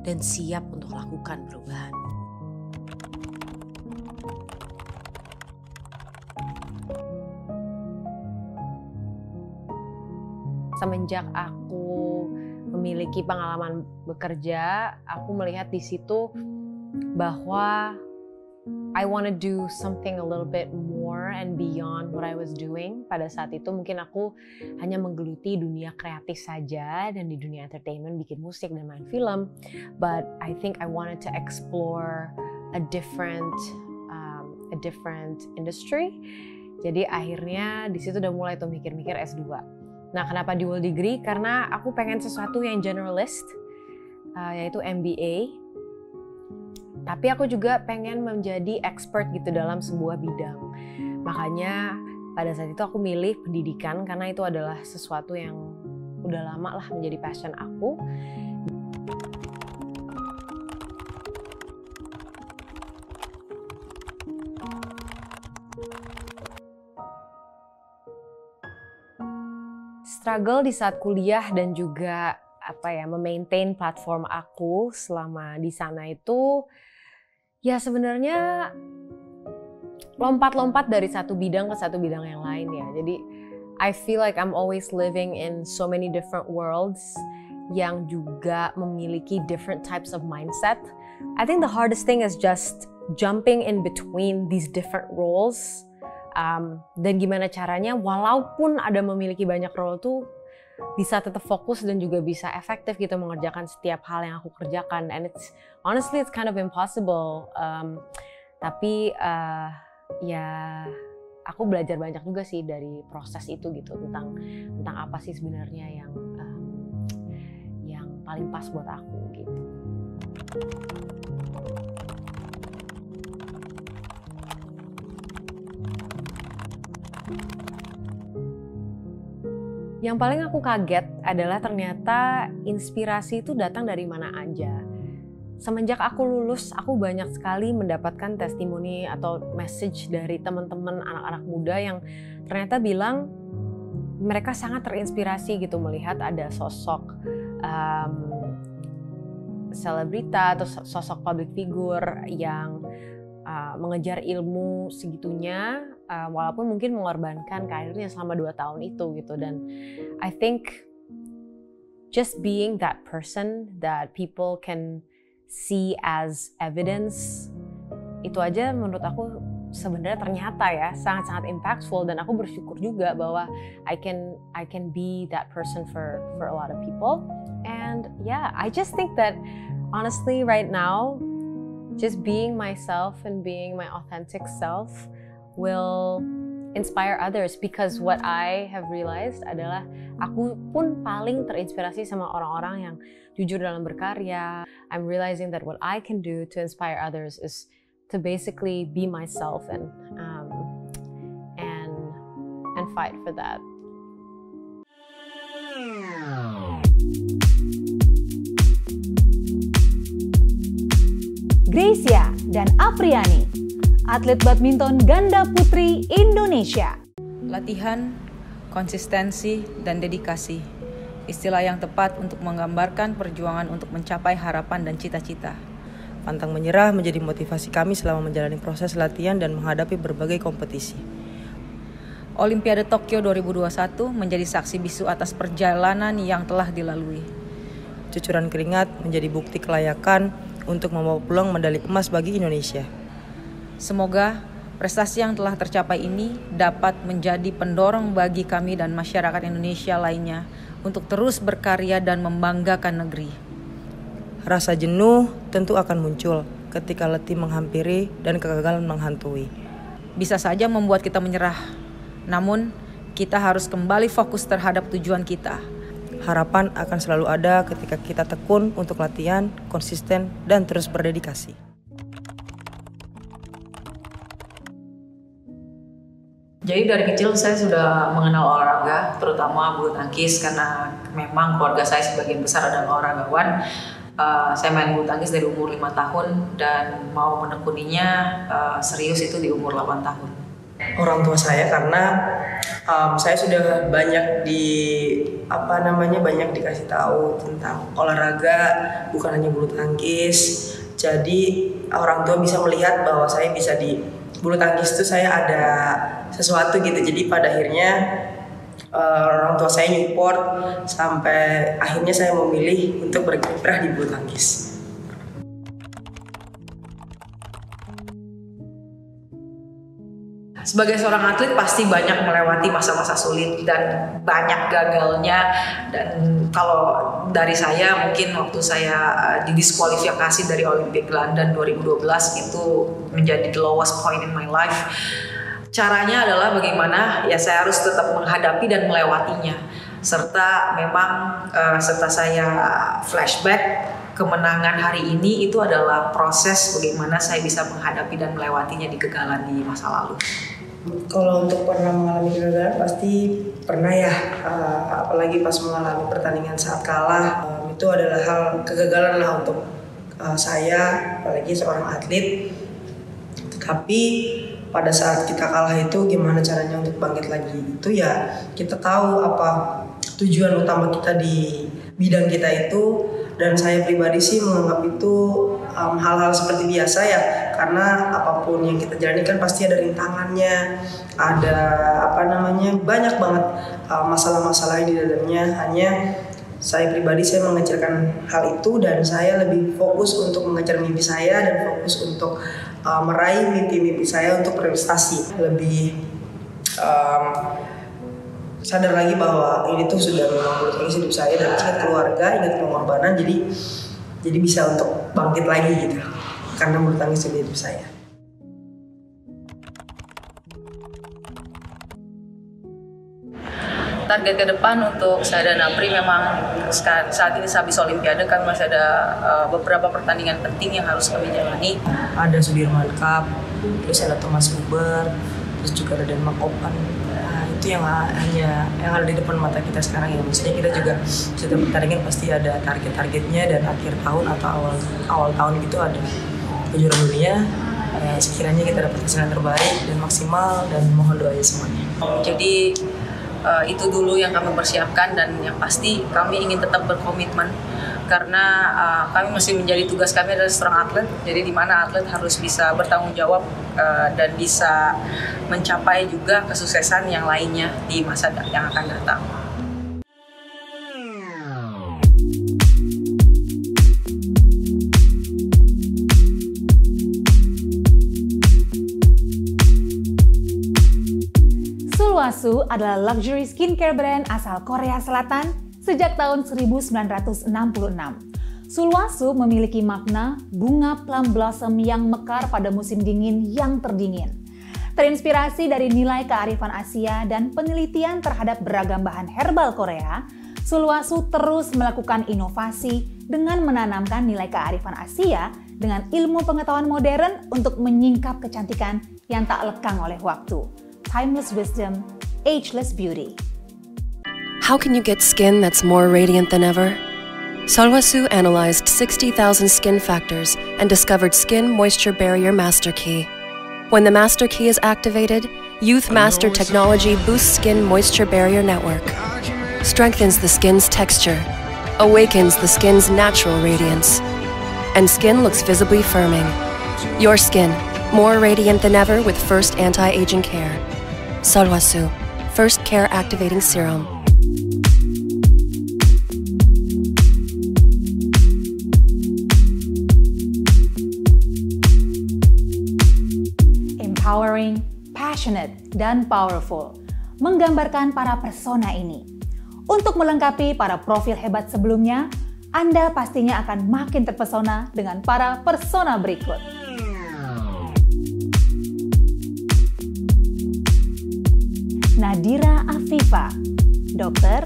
dan siap untuk lakukan perubahan. Semenjak aku memiliki pengalaman bekerja, aku melihat di situ bahwa I want to do something a little bit more and beyond what I was doing. Pada saat itu mungkin aku hanya menggeluti dunia kreatif saja dan di dunia entertainment bikin musik dan main film. But I think I wanted to explore a different industry. Jadi akhirnya di situ udah mulai tuh mikir-mikir S2. Nah, kenapa dual degree? Karena aku pengen sesuatu yang generalist, yaitu MBA. Tapi aku juga pengen menjadi expert gitu dalam sebuah bidang. Makanya pada saat itu aku milih pendidikan karena itu adalah sesuatu yang udah lama lah menjadi passion aku. Struggle di saat kuliah dan juga memaintain platform aku selama di sana itu ya sebenarnya lompat-lompat dari satu bidang ke satu bidang yang lain ya. Jadi I feel like I'm always living in so many different worlds yang juga memiliki different types of mindset. I think the hardest thing is just jumping in between these different roles. Dan gimana caranya walaupun ada memiliki banyak role tuh bisa tetap fokus dan juga bisa efektif gitu mengerjakan setiap hal yang aku kerjakan. And honestly it's kind of impossible. Tapi ya aku belajar banyak juga sih dari proses itu gitu tentang apa sih sebenarnya yang paling pas buat aku gitu. Yang paling aku kaget adalah ternyata inspirasi itu datang dari mana aja. Semenjak aku lulus, aku banyak sekali mendapatkan testimoni atau message dari teman-teman anak-anak muda yang ternyata bilang mereka sangat terinspirasi gitu melihat ada sosok selebrita atau sosok public figure yang mengejar ilmu segitunya, walaupun mungkin mengorbankan karirnya selama 2 tahun itu gitu. Dan I think just being that person that people can see as evidence, itu aja menurut aku sebenarnya ternyata ya sangat-sangat impactful. Dan aku bersyukur juga bahwa I can be that person for a lot of people. And yeah, I just think that honestly right now just being myself and being my authentic self will inspire others, because what I have realized adalah aku pun paling terinspirasi sama orang-orang yang jujur dalam berkarya. I'm realizing that what I can do to inspire others is to basically be myself and fight for that. Gracia dan Apriani, atlet badminton ganda putri Indonesia. Latihan, konsistensi, dan dedikasi. Istilah yang tepat untuk menggambarkan perjuangan untuk mencapai harapan dan cita-cita. Pantang menyerah menjadi motivasi kami selama menjalani proses latihan dan menghadapi berbagai kompetisi. Olimpiade Tokyo 2021 menjadi saksi bisu atas perjalanan yang telah dilalui. Cucuran keringat menjadi bukti kelayakan untuk membawa peluang medali emas bagi Indonesia. Semoga Prestasi yang telah tercapai ini dapat menjadi pendorong bagi kami dan masyarakat Indonesia lainnya untuk terus berkarya dan membanggakan negeri. Rasa jenuh tentu akan muncul ketika letih menghampiri dan kegagalan menghantui. Bisa saja membuat kita menyerah, namun kita harus kembali fokus terhadap tujuan kita. Harapan akan selalu ada ketika kita tekun untuk latihan, konsisten, dan terus berdedikasi. Jadi dari kecil saya sudah mengenal olahraga, terutama bulu tangkis, karena memang keluarga saya sebagian besar adalah olahragawan. Saya main bulu tangkis dari umur 5 tahun dan mau menekuninya serius itu di umur 8 tahun. Orang tua saya karena saya sudah banyak banyak dikasih tahu tentang olahraga, bukan hanya bulu tangkis. Jadi orang tua bisa melihat bahwa saya bisa di bulu tangkis itu saya ada sesuatu gitu. Jadi pada akhirnya orang tua saya support sampai akhirnya saya memilih untuk berkiprah di bulu tangkis. Sebagai seorang atlet pasti banyak melewati masa-masa sulit dan banyak gagalnya, dan kalau dari saya mungkin waktu saya didiskualifikasi dari Olympic London 2012 itu menjadi the lowest point in my life. Caranya adalah bagaimana ya saya harus tetap menghadapi dan melewatinya, serta memang setelah saya flashback kemenangan hari ini itu adalah proses bagaimana saya bisa menghadapi dan melewatinya di kegagalan di masa lalu. Kalau untuk pernah mengalami kegagalan pasti pernah ya, apalagi pas mengalami pertandingan saat kalah, itu adalah hal kegagalan lah untuk saya, apalagi seorang atlet. Tapi pada saat kita kalah itu gimana caranya untuk bangkit lagi, itu ya kita tahu apa tujuan utama kita di bidang kita itu. Dan saya pribadi sih menganggap itu hal-hal seperti biasa ya, karena apapun yang kita jalani kan pasti ada rintangannya, ada banyak banget masalah-masalah di dalamnya. Hanya saya pribadi saya mengecilkan hal itu dan saya lebih fokus untuk mengejar mimpi saya dan fokus untuk meraih mimpi-mimpi saya untuk berprestasi. Lebih sadar lagi bahwa ini tuh sudah memang bulu tangkis hidup saya dan ingat keluarga, ingat pengorbanan, jadi bisa untuk bangkit lagi gitu karena bulu tangkis sudah hidup saya. Target ke depan untuk saya dan Apri memang saat ini sehabis Olimpiade kami masih ada beberapa pertandingan penting yang harus kami jalani. Ada Sudirman Cup, terus ada Thomas Uber, terus juga ada Denmark Open. Itu yang ada di depan mata kita sekarang ya. Maksudnya kita juga setiap pertandingan pasti ada target-targetnya, dan akhir tahun atau awal tahun gitu ada kejuaraan dunia. Sekiranya kita dapat hasil yang terbaik dan maksimal, dan mohon doanya semuanya. Jadi itu dulu yang kami persiapkan, dan yang pasti kami ingin tetap berkomitmen karena kami masih menjadi tugas kami adalah seorang atlet. Jadi di mana atlet harus bisa bertanggung jawab dan bisa mencapai juga kesuksesan yang lainnya di masa yang akan datang. Sulwhasoo adalah luxury skincare brand asal Korea Selatan sejak tahun 1966. Sulwhasoo memiliki makna bunga plum blossom yang mekar pada musim dingin yang terdingin. Terinspirasi dari nilai kearifan Asia dan penelitian terhadap beragam bahan herbal Korea, Sulwhasoo terus melakukan inovasi dengan menanamkan nilai kearifan Asia dengan ilmu pengetahuan modern untuk menyingkap kecantikan yang tak lekang oleh waktu. Timeless wisdom, ageless beauty. How can you get skin that's more radiant than ever? Sulwhasoo analyzed 60,000 skin factors and discovered Skin Moisture Barrier Master Key. When the Master Key is activated, Youth Master technology boosts skin moisture barrier network, strengthens the skin's texture, awakens the skin's natural radiance, and skin looks visibly firming. Your skin, more radiant than ever with first anti-aging care. Sulwhasoo, first care activating serum. Empowering passionate, dan powerful, menggambarkan para persona ini. Untuk melengkapi para profil hebat sebelumnya, Anda pastinya akan makin terpesona dengan para persona berikut. Nadira Afifa, dokter,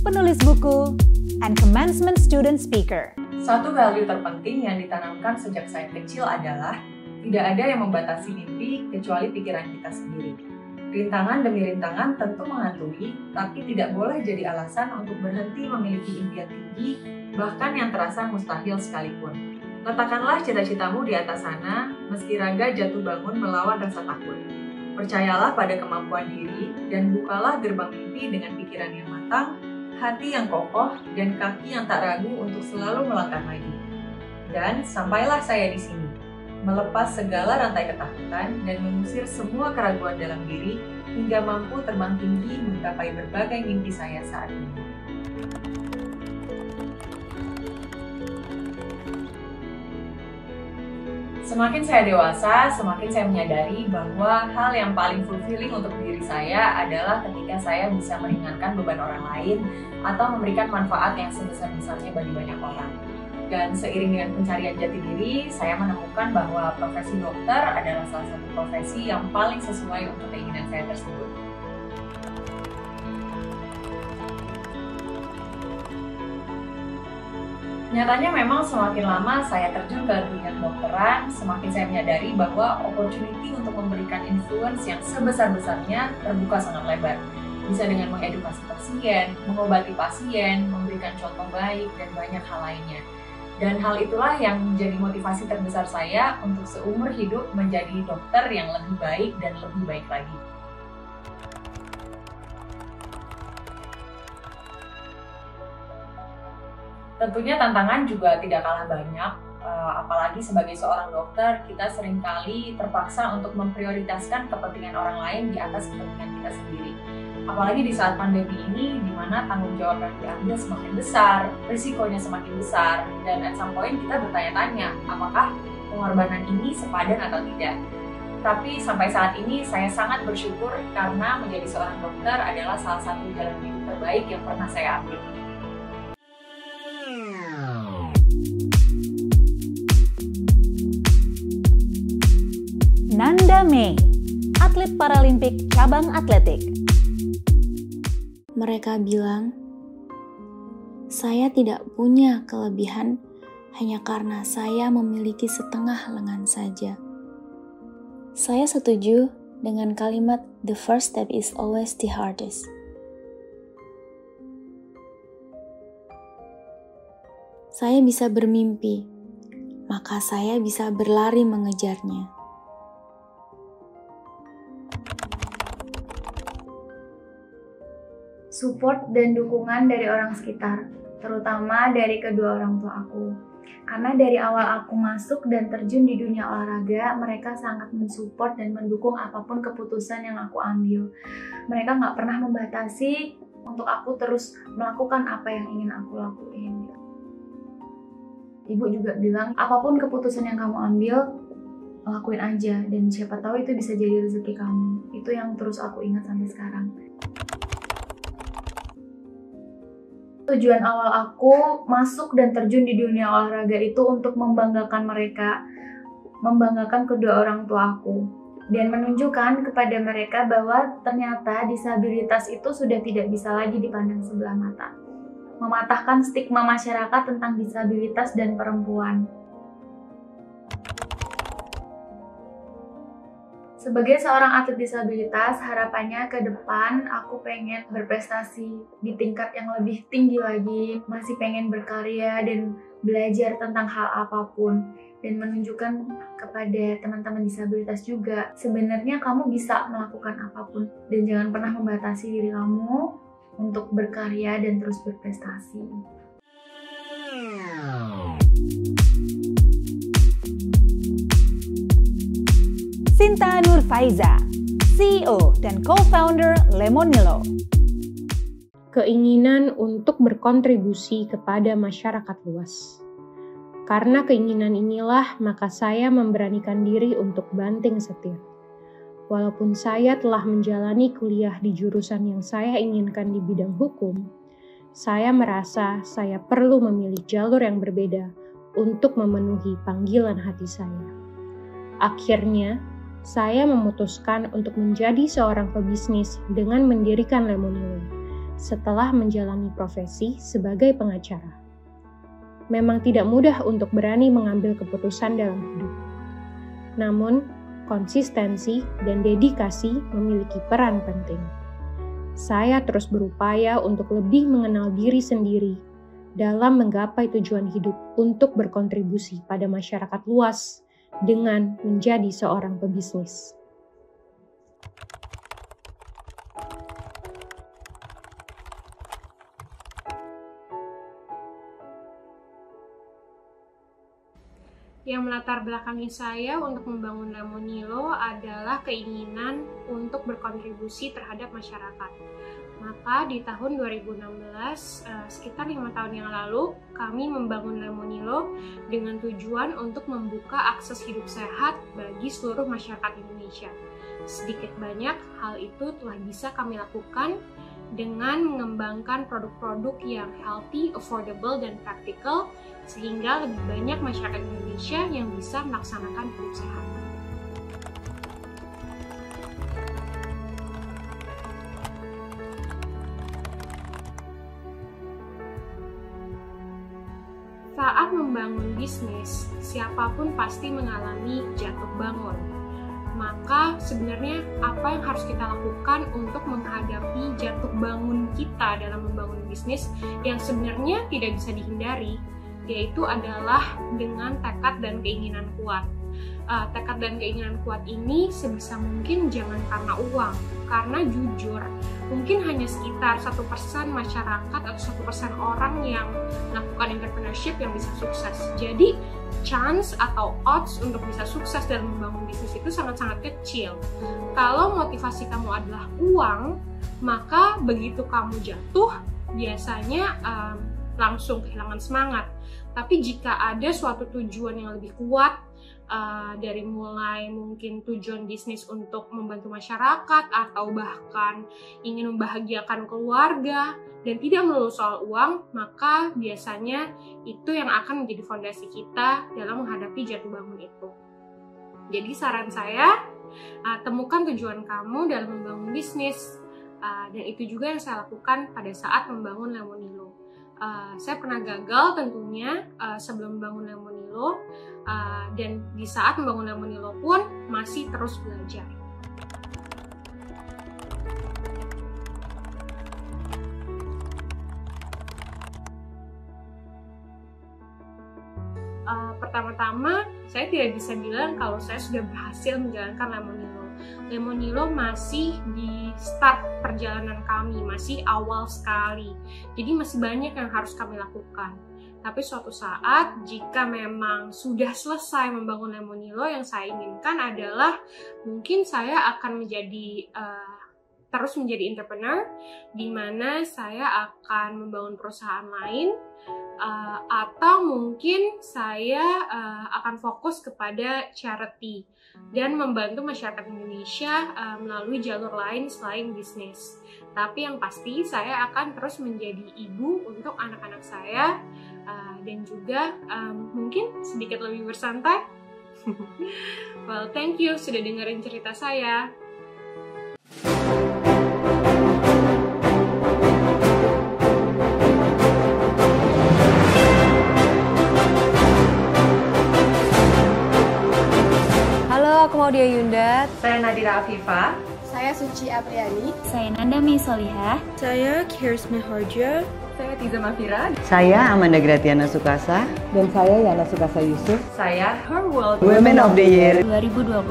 penulis buku, and commencement student speaker. Satu value terpenting yang ditanamkan sejak saya kecil adalah tidak ada yang membatasi mimpi kecuali pikiran kita sendiri. Rintangan demi rintangan tentu menghantui, tapi tidak boleh jadi alasan untuk berhenti memiliki impian tinggi, bahkan yang terasa mustahil sekalipun. Letakkanlah cita-citamu di atas sana, meski raga jatuh bangun melawan rasa takut. Percayalah pada kemampuan diri, dan bukalah gerbang mimpi dengan pikiran yang matang, hati yang kokoh, dan kaki yang tak ragu untuk selalu melangkah maju. Dan sampailah saya di sini, melepas segala rantai ketakutan dan mengusir semua keraguan dalam diri hingga mampu terbang tinggi menggapai berbagai mimpi saya saat ini. Semakin saya dewasa, semakin saya menyadari bahwa hal yang paling fulfilling untuk diri saya adalah ketika saya bisa meringankan beban orang lain atau memberikan manfaat yang sebesar-besarnya bagi banyak orang. Dan seiring dengan pencarian jati diri, saya menemukan bahwa profesi dokter adalah salah satu profesi yang paling sesuai untuk keinginan saya tersebut. Nyatanya memang semakin lama saya terjun ke dunia kedokteran, semakin saya menyadari bahwa opportunity untuk memberikan influence yang sebesar-besarnya terbuka sangat lebar. Bisa dengan mengedukasi pasien, mengobati pasien, memberikan contoh baik, dan banyak hal lainnya. Dan hal itulah yang menjadi motivasi terbesar saya untuk seumur hidup menjadi dokter yang lebih baik dan lebih baik lagi. Tentunya tantangan juga tidak kalah banyak, apalagi sebagai seorang dokter, kita seringkali terpaksa untuk memprioritaskan kepentingan orang lain di atas kepentingan kita sendiri. Apalagi di saat pandemi ini, di mana tanggung jawab yang diambil semakin besar, risikonya semakin besar, dan at some point kita bertanya-tanya, apakah pengorbanan ini sepadan atau tidak. Tapi sampai saat ini saya sangat bersyukur karena menjadi seorang dokter adalah salah satu jalan hidup terbaik yang pernah saya ambil. Nanda May, atlet Paralimpik cabang atletik. Mereka bilang, saya tidak punya kelebihan hanya karena saya memiliki setengah lengan saja. Saya setuju dengan kalimat "the first step is always the hardest". Saya bisa bermimpi, maka saya bisa berlari mengejarnya. Support dan dukungan dari orang sekitar, terutama dari kedua orang tua aku. Karena dari awal aku masuk dan terjun di dunia olahraga, mereka sangat mensupport dan mendukung apapun keputusan yang aku ambil. Mereka nggak pernah membatasi untuk aku terus melakukan apa yang ingin aku lakuin. Ibu juga bilang, apapun keputusan yang kamu ambil, lakuin aja. Dan siapa tahu itu bisa jadi rezeki kamu. Itu yang terus aku ingat sampai sekarang. Tujuan awal aku masuk dan terjun di dunia olahraga itu untuk membanggakan mereka, membanggakan kedua orang tua aku, dan menunjukkan kepada mereka bahwa ternyata disabilitas itu sudah tidak bisa lagi dipandang sebelah mata. Mematahkan stigma masyarakat tentang disabilitas dan perempuan. Sebagai seorang atlet disabilitas, harapannya ke depan aku pengen berprestasi di tingkat yang lebih tinggi lagi, masih pengen berkarya dan belajar tentang hal apapun, dan menunjukkan kepada teman-teman disabilitas juga, sebenarnya kamu bisa melakukan apapun, dan jangan pernah membatasi diri kamu untuk berkarya dan terus berprestasi. Sinta Nurfaiza, CEO dan co-founder Lemonilo. Keinginan untuk berkontribusi kepada masyarakat luas. Karena keinginan inilah, maka saya memberanikan diri untuk banting setir. Walaupun saya telah menjalani kuliah di jurusan yang saya inginkan di bidang hukum, saya merasa saya perlu memilih jalur yang berbeda untuk memenuhi panggilan hati saya. Akhirnya, saya memutuskan untuk menjadi seorang pebisnis dengan mendirikan Lemonilo setelah menjalani profesi sebagai pengacara. Memang tidak mudah untuk berani mengambil keputusan dalam hidup. Namun, konsistensi dan dedikasi memiliki peran penting. Saya terus berupaya untuk lebih mengenal diri sendiri dalam menggapai tujuan hidup untuk berkontribusi pada masyarakat luas dengan menjadi seorang pebisnis. Yang melatar belakangi saya untuk membangun Lemonilo adalah keinginan untuk berkontribusi terhadap masyarakat. Maka di tahun 2016, sekitar 5 tahun yang lalu, kami membangun Lemonilo dengan tujuan untuk membuka akses hidup sehat bagi seluruh masyarakat Indonesia. Sedikit banyak hal itu telah bisa kami lakukan dengan mengembangkan produk-produk yang healthy, affordable, dan practical, sehingga lebih banyak masyarakat Indonesia yang bisa melaksanakan hidup sehat. Saat membangun bisnis, siapapun pasti mengalami jatuh bangun. Maka sebenarnya apa yang harus kita lakukan untuk menghadapi jatuh bangun kita dalam membangun bisnis yang sebenarnya tidak bisa dihindari, yaitu adalah dengan tekad dan keinginan kuat. Tekad dan keinginan kuat ini sebisa mungkin jangan karena uang, karena jujur mungkin hanya sekitar 1% masyarakat atau 1% orang yang melakukan entrepreneurship yang bisa sukses. Jadi chance atau odds untuk bisa sukses dalam membangun bisnis itu sangat-sangat kecil. Kalau motivasi kamu adalah uang, maka begitu kamu jatuh biasanya langsung kehilangan semangat. Tapi jika ada suatu tujuan yang lebih kuat, dari mulai mungkin tujuan bisnis untuk membantu masyarakat atau bahkan ingin membahagiakan keluarga dan tidak melulu soal uang, maka biasanya itu yang akan menjadi fondasi kita dalam menghadapi jatuh bangun itu. Jadi saran saya, temukan tujuan kamu dalam membangun bisnis, dan itu juga yang saya lakukan pada saat membangun Lemonilo. Saya pernah gagal tentunya sebelum membangun Lemonilo, dan di saat membangun Lemonilo pun masih terus belajar. Pertama-tama, saya tidak bisa bilang kalau saya sudah berhasil menjalankan Lemonilo. Lemonilo masih di start perjalanan kami, masih awal sekali. Jadi masih banyak yang harus kami lakukan. Tapi suatu saat, jika memang sudah selesai membangun Lemonilo, yang saya inginkan adalah mungkin saya akan menjadi terus menjadi entrepreneur, di mana saya akan membangun perusahaan lain, atau mungkin saya akan fokus kepada charity dan membantu masyarakat Indonesia melalui jalur lain selain bisnis. Tapi yang pasti saya akan terus menjadi ibu untuk anak-anak saya, dan juga mungkin sedikit lebih bersantai. Well, thank you sudah dengerin cerita saya. Halo, aku Maudia Yunda. Saya Nadira Afifah. Saya Suci Apriani. Saya Nanda Misolihah. Saya Kirsma Harja. Saya Tiza Mafira. Saya Amanda Gratiana Sukasa. Dan saya Yana Sukasa Yusuf. Saya Her World Women of the Year 2021.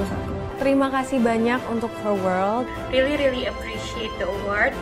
Terima kasih banyak untuk Her World. Really appreciate the award.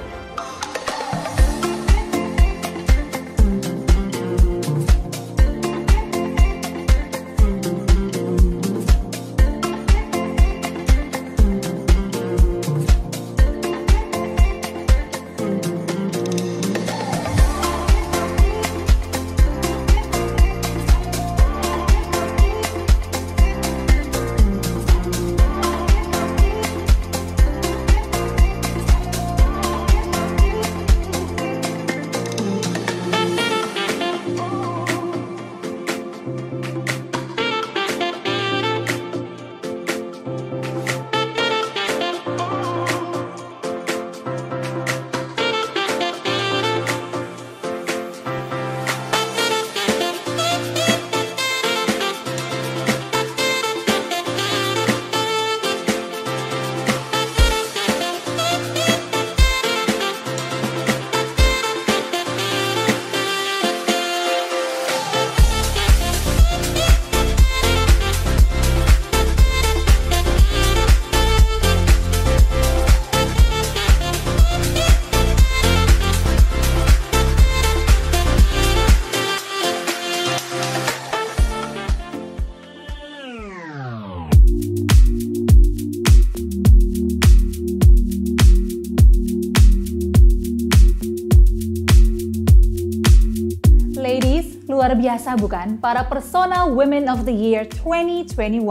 Luar biasa bukan para persona Women of the Year 2021?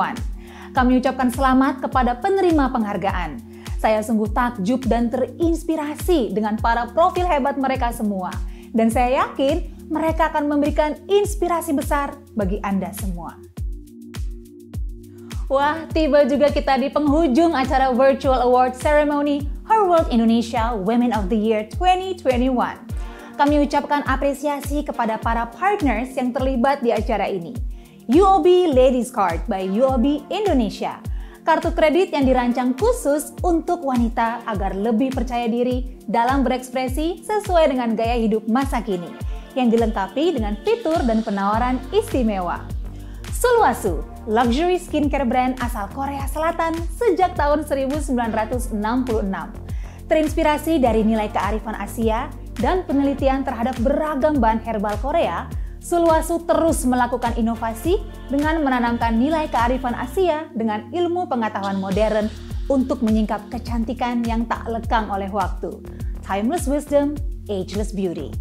Kami ucapkan selamat kepada penerima penghargaan. Saya sungguh takjub dan terinspirasi dengan para profil hebat mereka semua. Dan saya yakin mereka akan memberikan inspirasi besar bagi Anda semua. Wah, tiba juga kita di penghujung acara Virtual Award Ceremony Her World Indonesia Women of the Year 2021. Kami ucapkan apresiasi kepada para partners yang terlibat di acara ini. UOB Ladies Card by UOB Indonesia, kartu kredit yang dirancang khusus untuk wanita agar lebih percaya diri dalam berekspresi sesuai dengan gaya hidup masa kini, yang dilengkapi dengan fitur dan penawaran istimewa. Sulwhasoo, luxury skincare brand asal Korea Selatan sejak tahun 1966. Terinspirasi dari nilai kearifan Asia dan penelitian terhadap beragam bahan herbal Korea, Sulwhasoo terus melakukan inovasi dengan menanamkan nilai kearifan Asia dengan ilmu pengetahuan modern untuk menyingkap kecantikan yang tak lekang oleh waktu. Timeless wisdom, ageless beauty.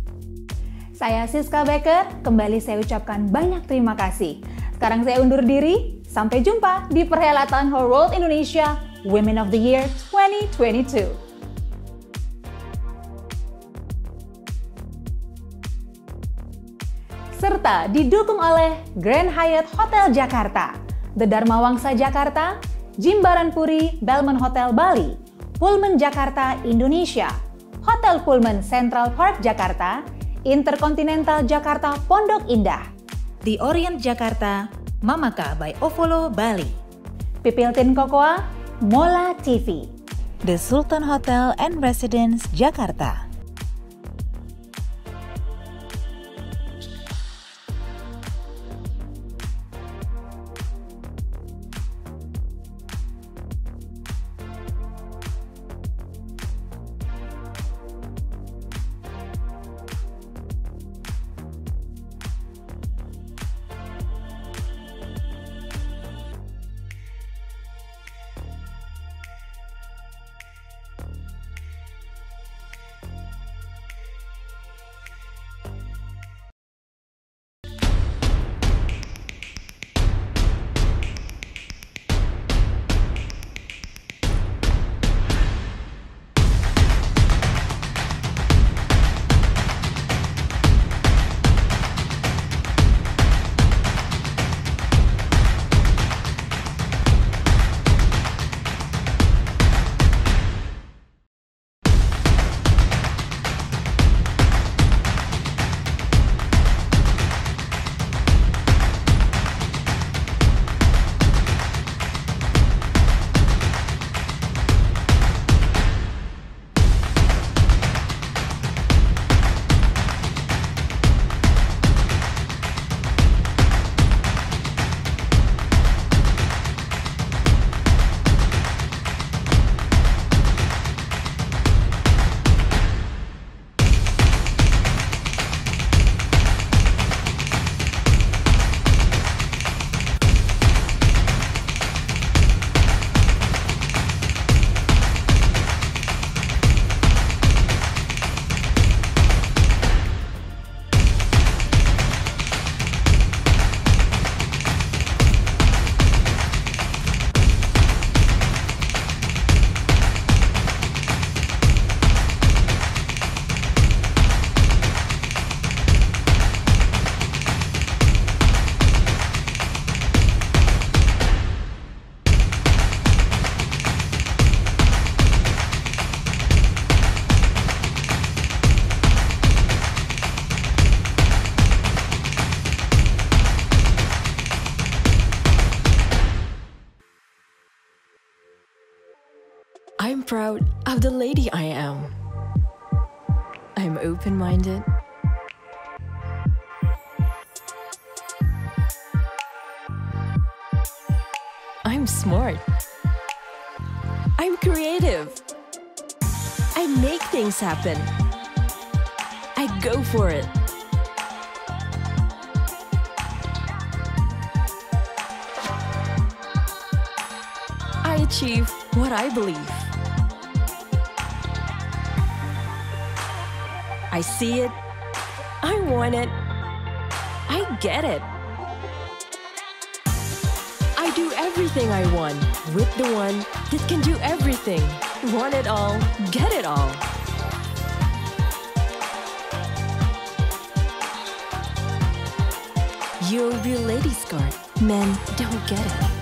Saya Siska Becker, kembali saya ucapkan banyak terima kasih. Sekarang saya undur diri, sampai jumpa di perhelatan Her World Indonesia Women of the Year 2022. Serta didukung oleh Grand Hyatt Hotel Jakarta, The Dharma Wangsa Jakarta, Jimbaran Puri Belmont Hotel Bali, Pullman Jakarta Indonesia, Hotel Pullman Central Park Jakarta, Intercontinental Jakarta Pondok Indah, The Orient Jakarta, Mamaka by Ovolo Bali, Pipiltin Cocoa, Mola TV, The Sultan Hotel and Residence Jakarta. I'm proud of the lady I am. I'm open-minded. I'm smart. I'm creative. I make things happen. I go for it. I achieve what I believe. I see it, I want it, I get it. I do everything I want with the one that can do everything. Want it all, get it all. You'll be a lady skirt. Men don't get it.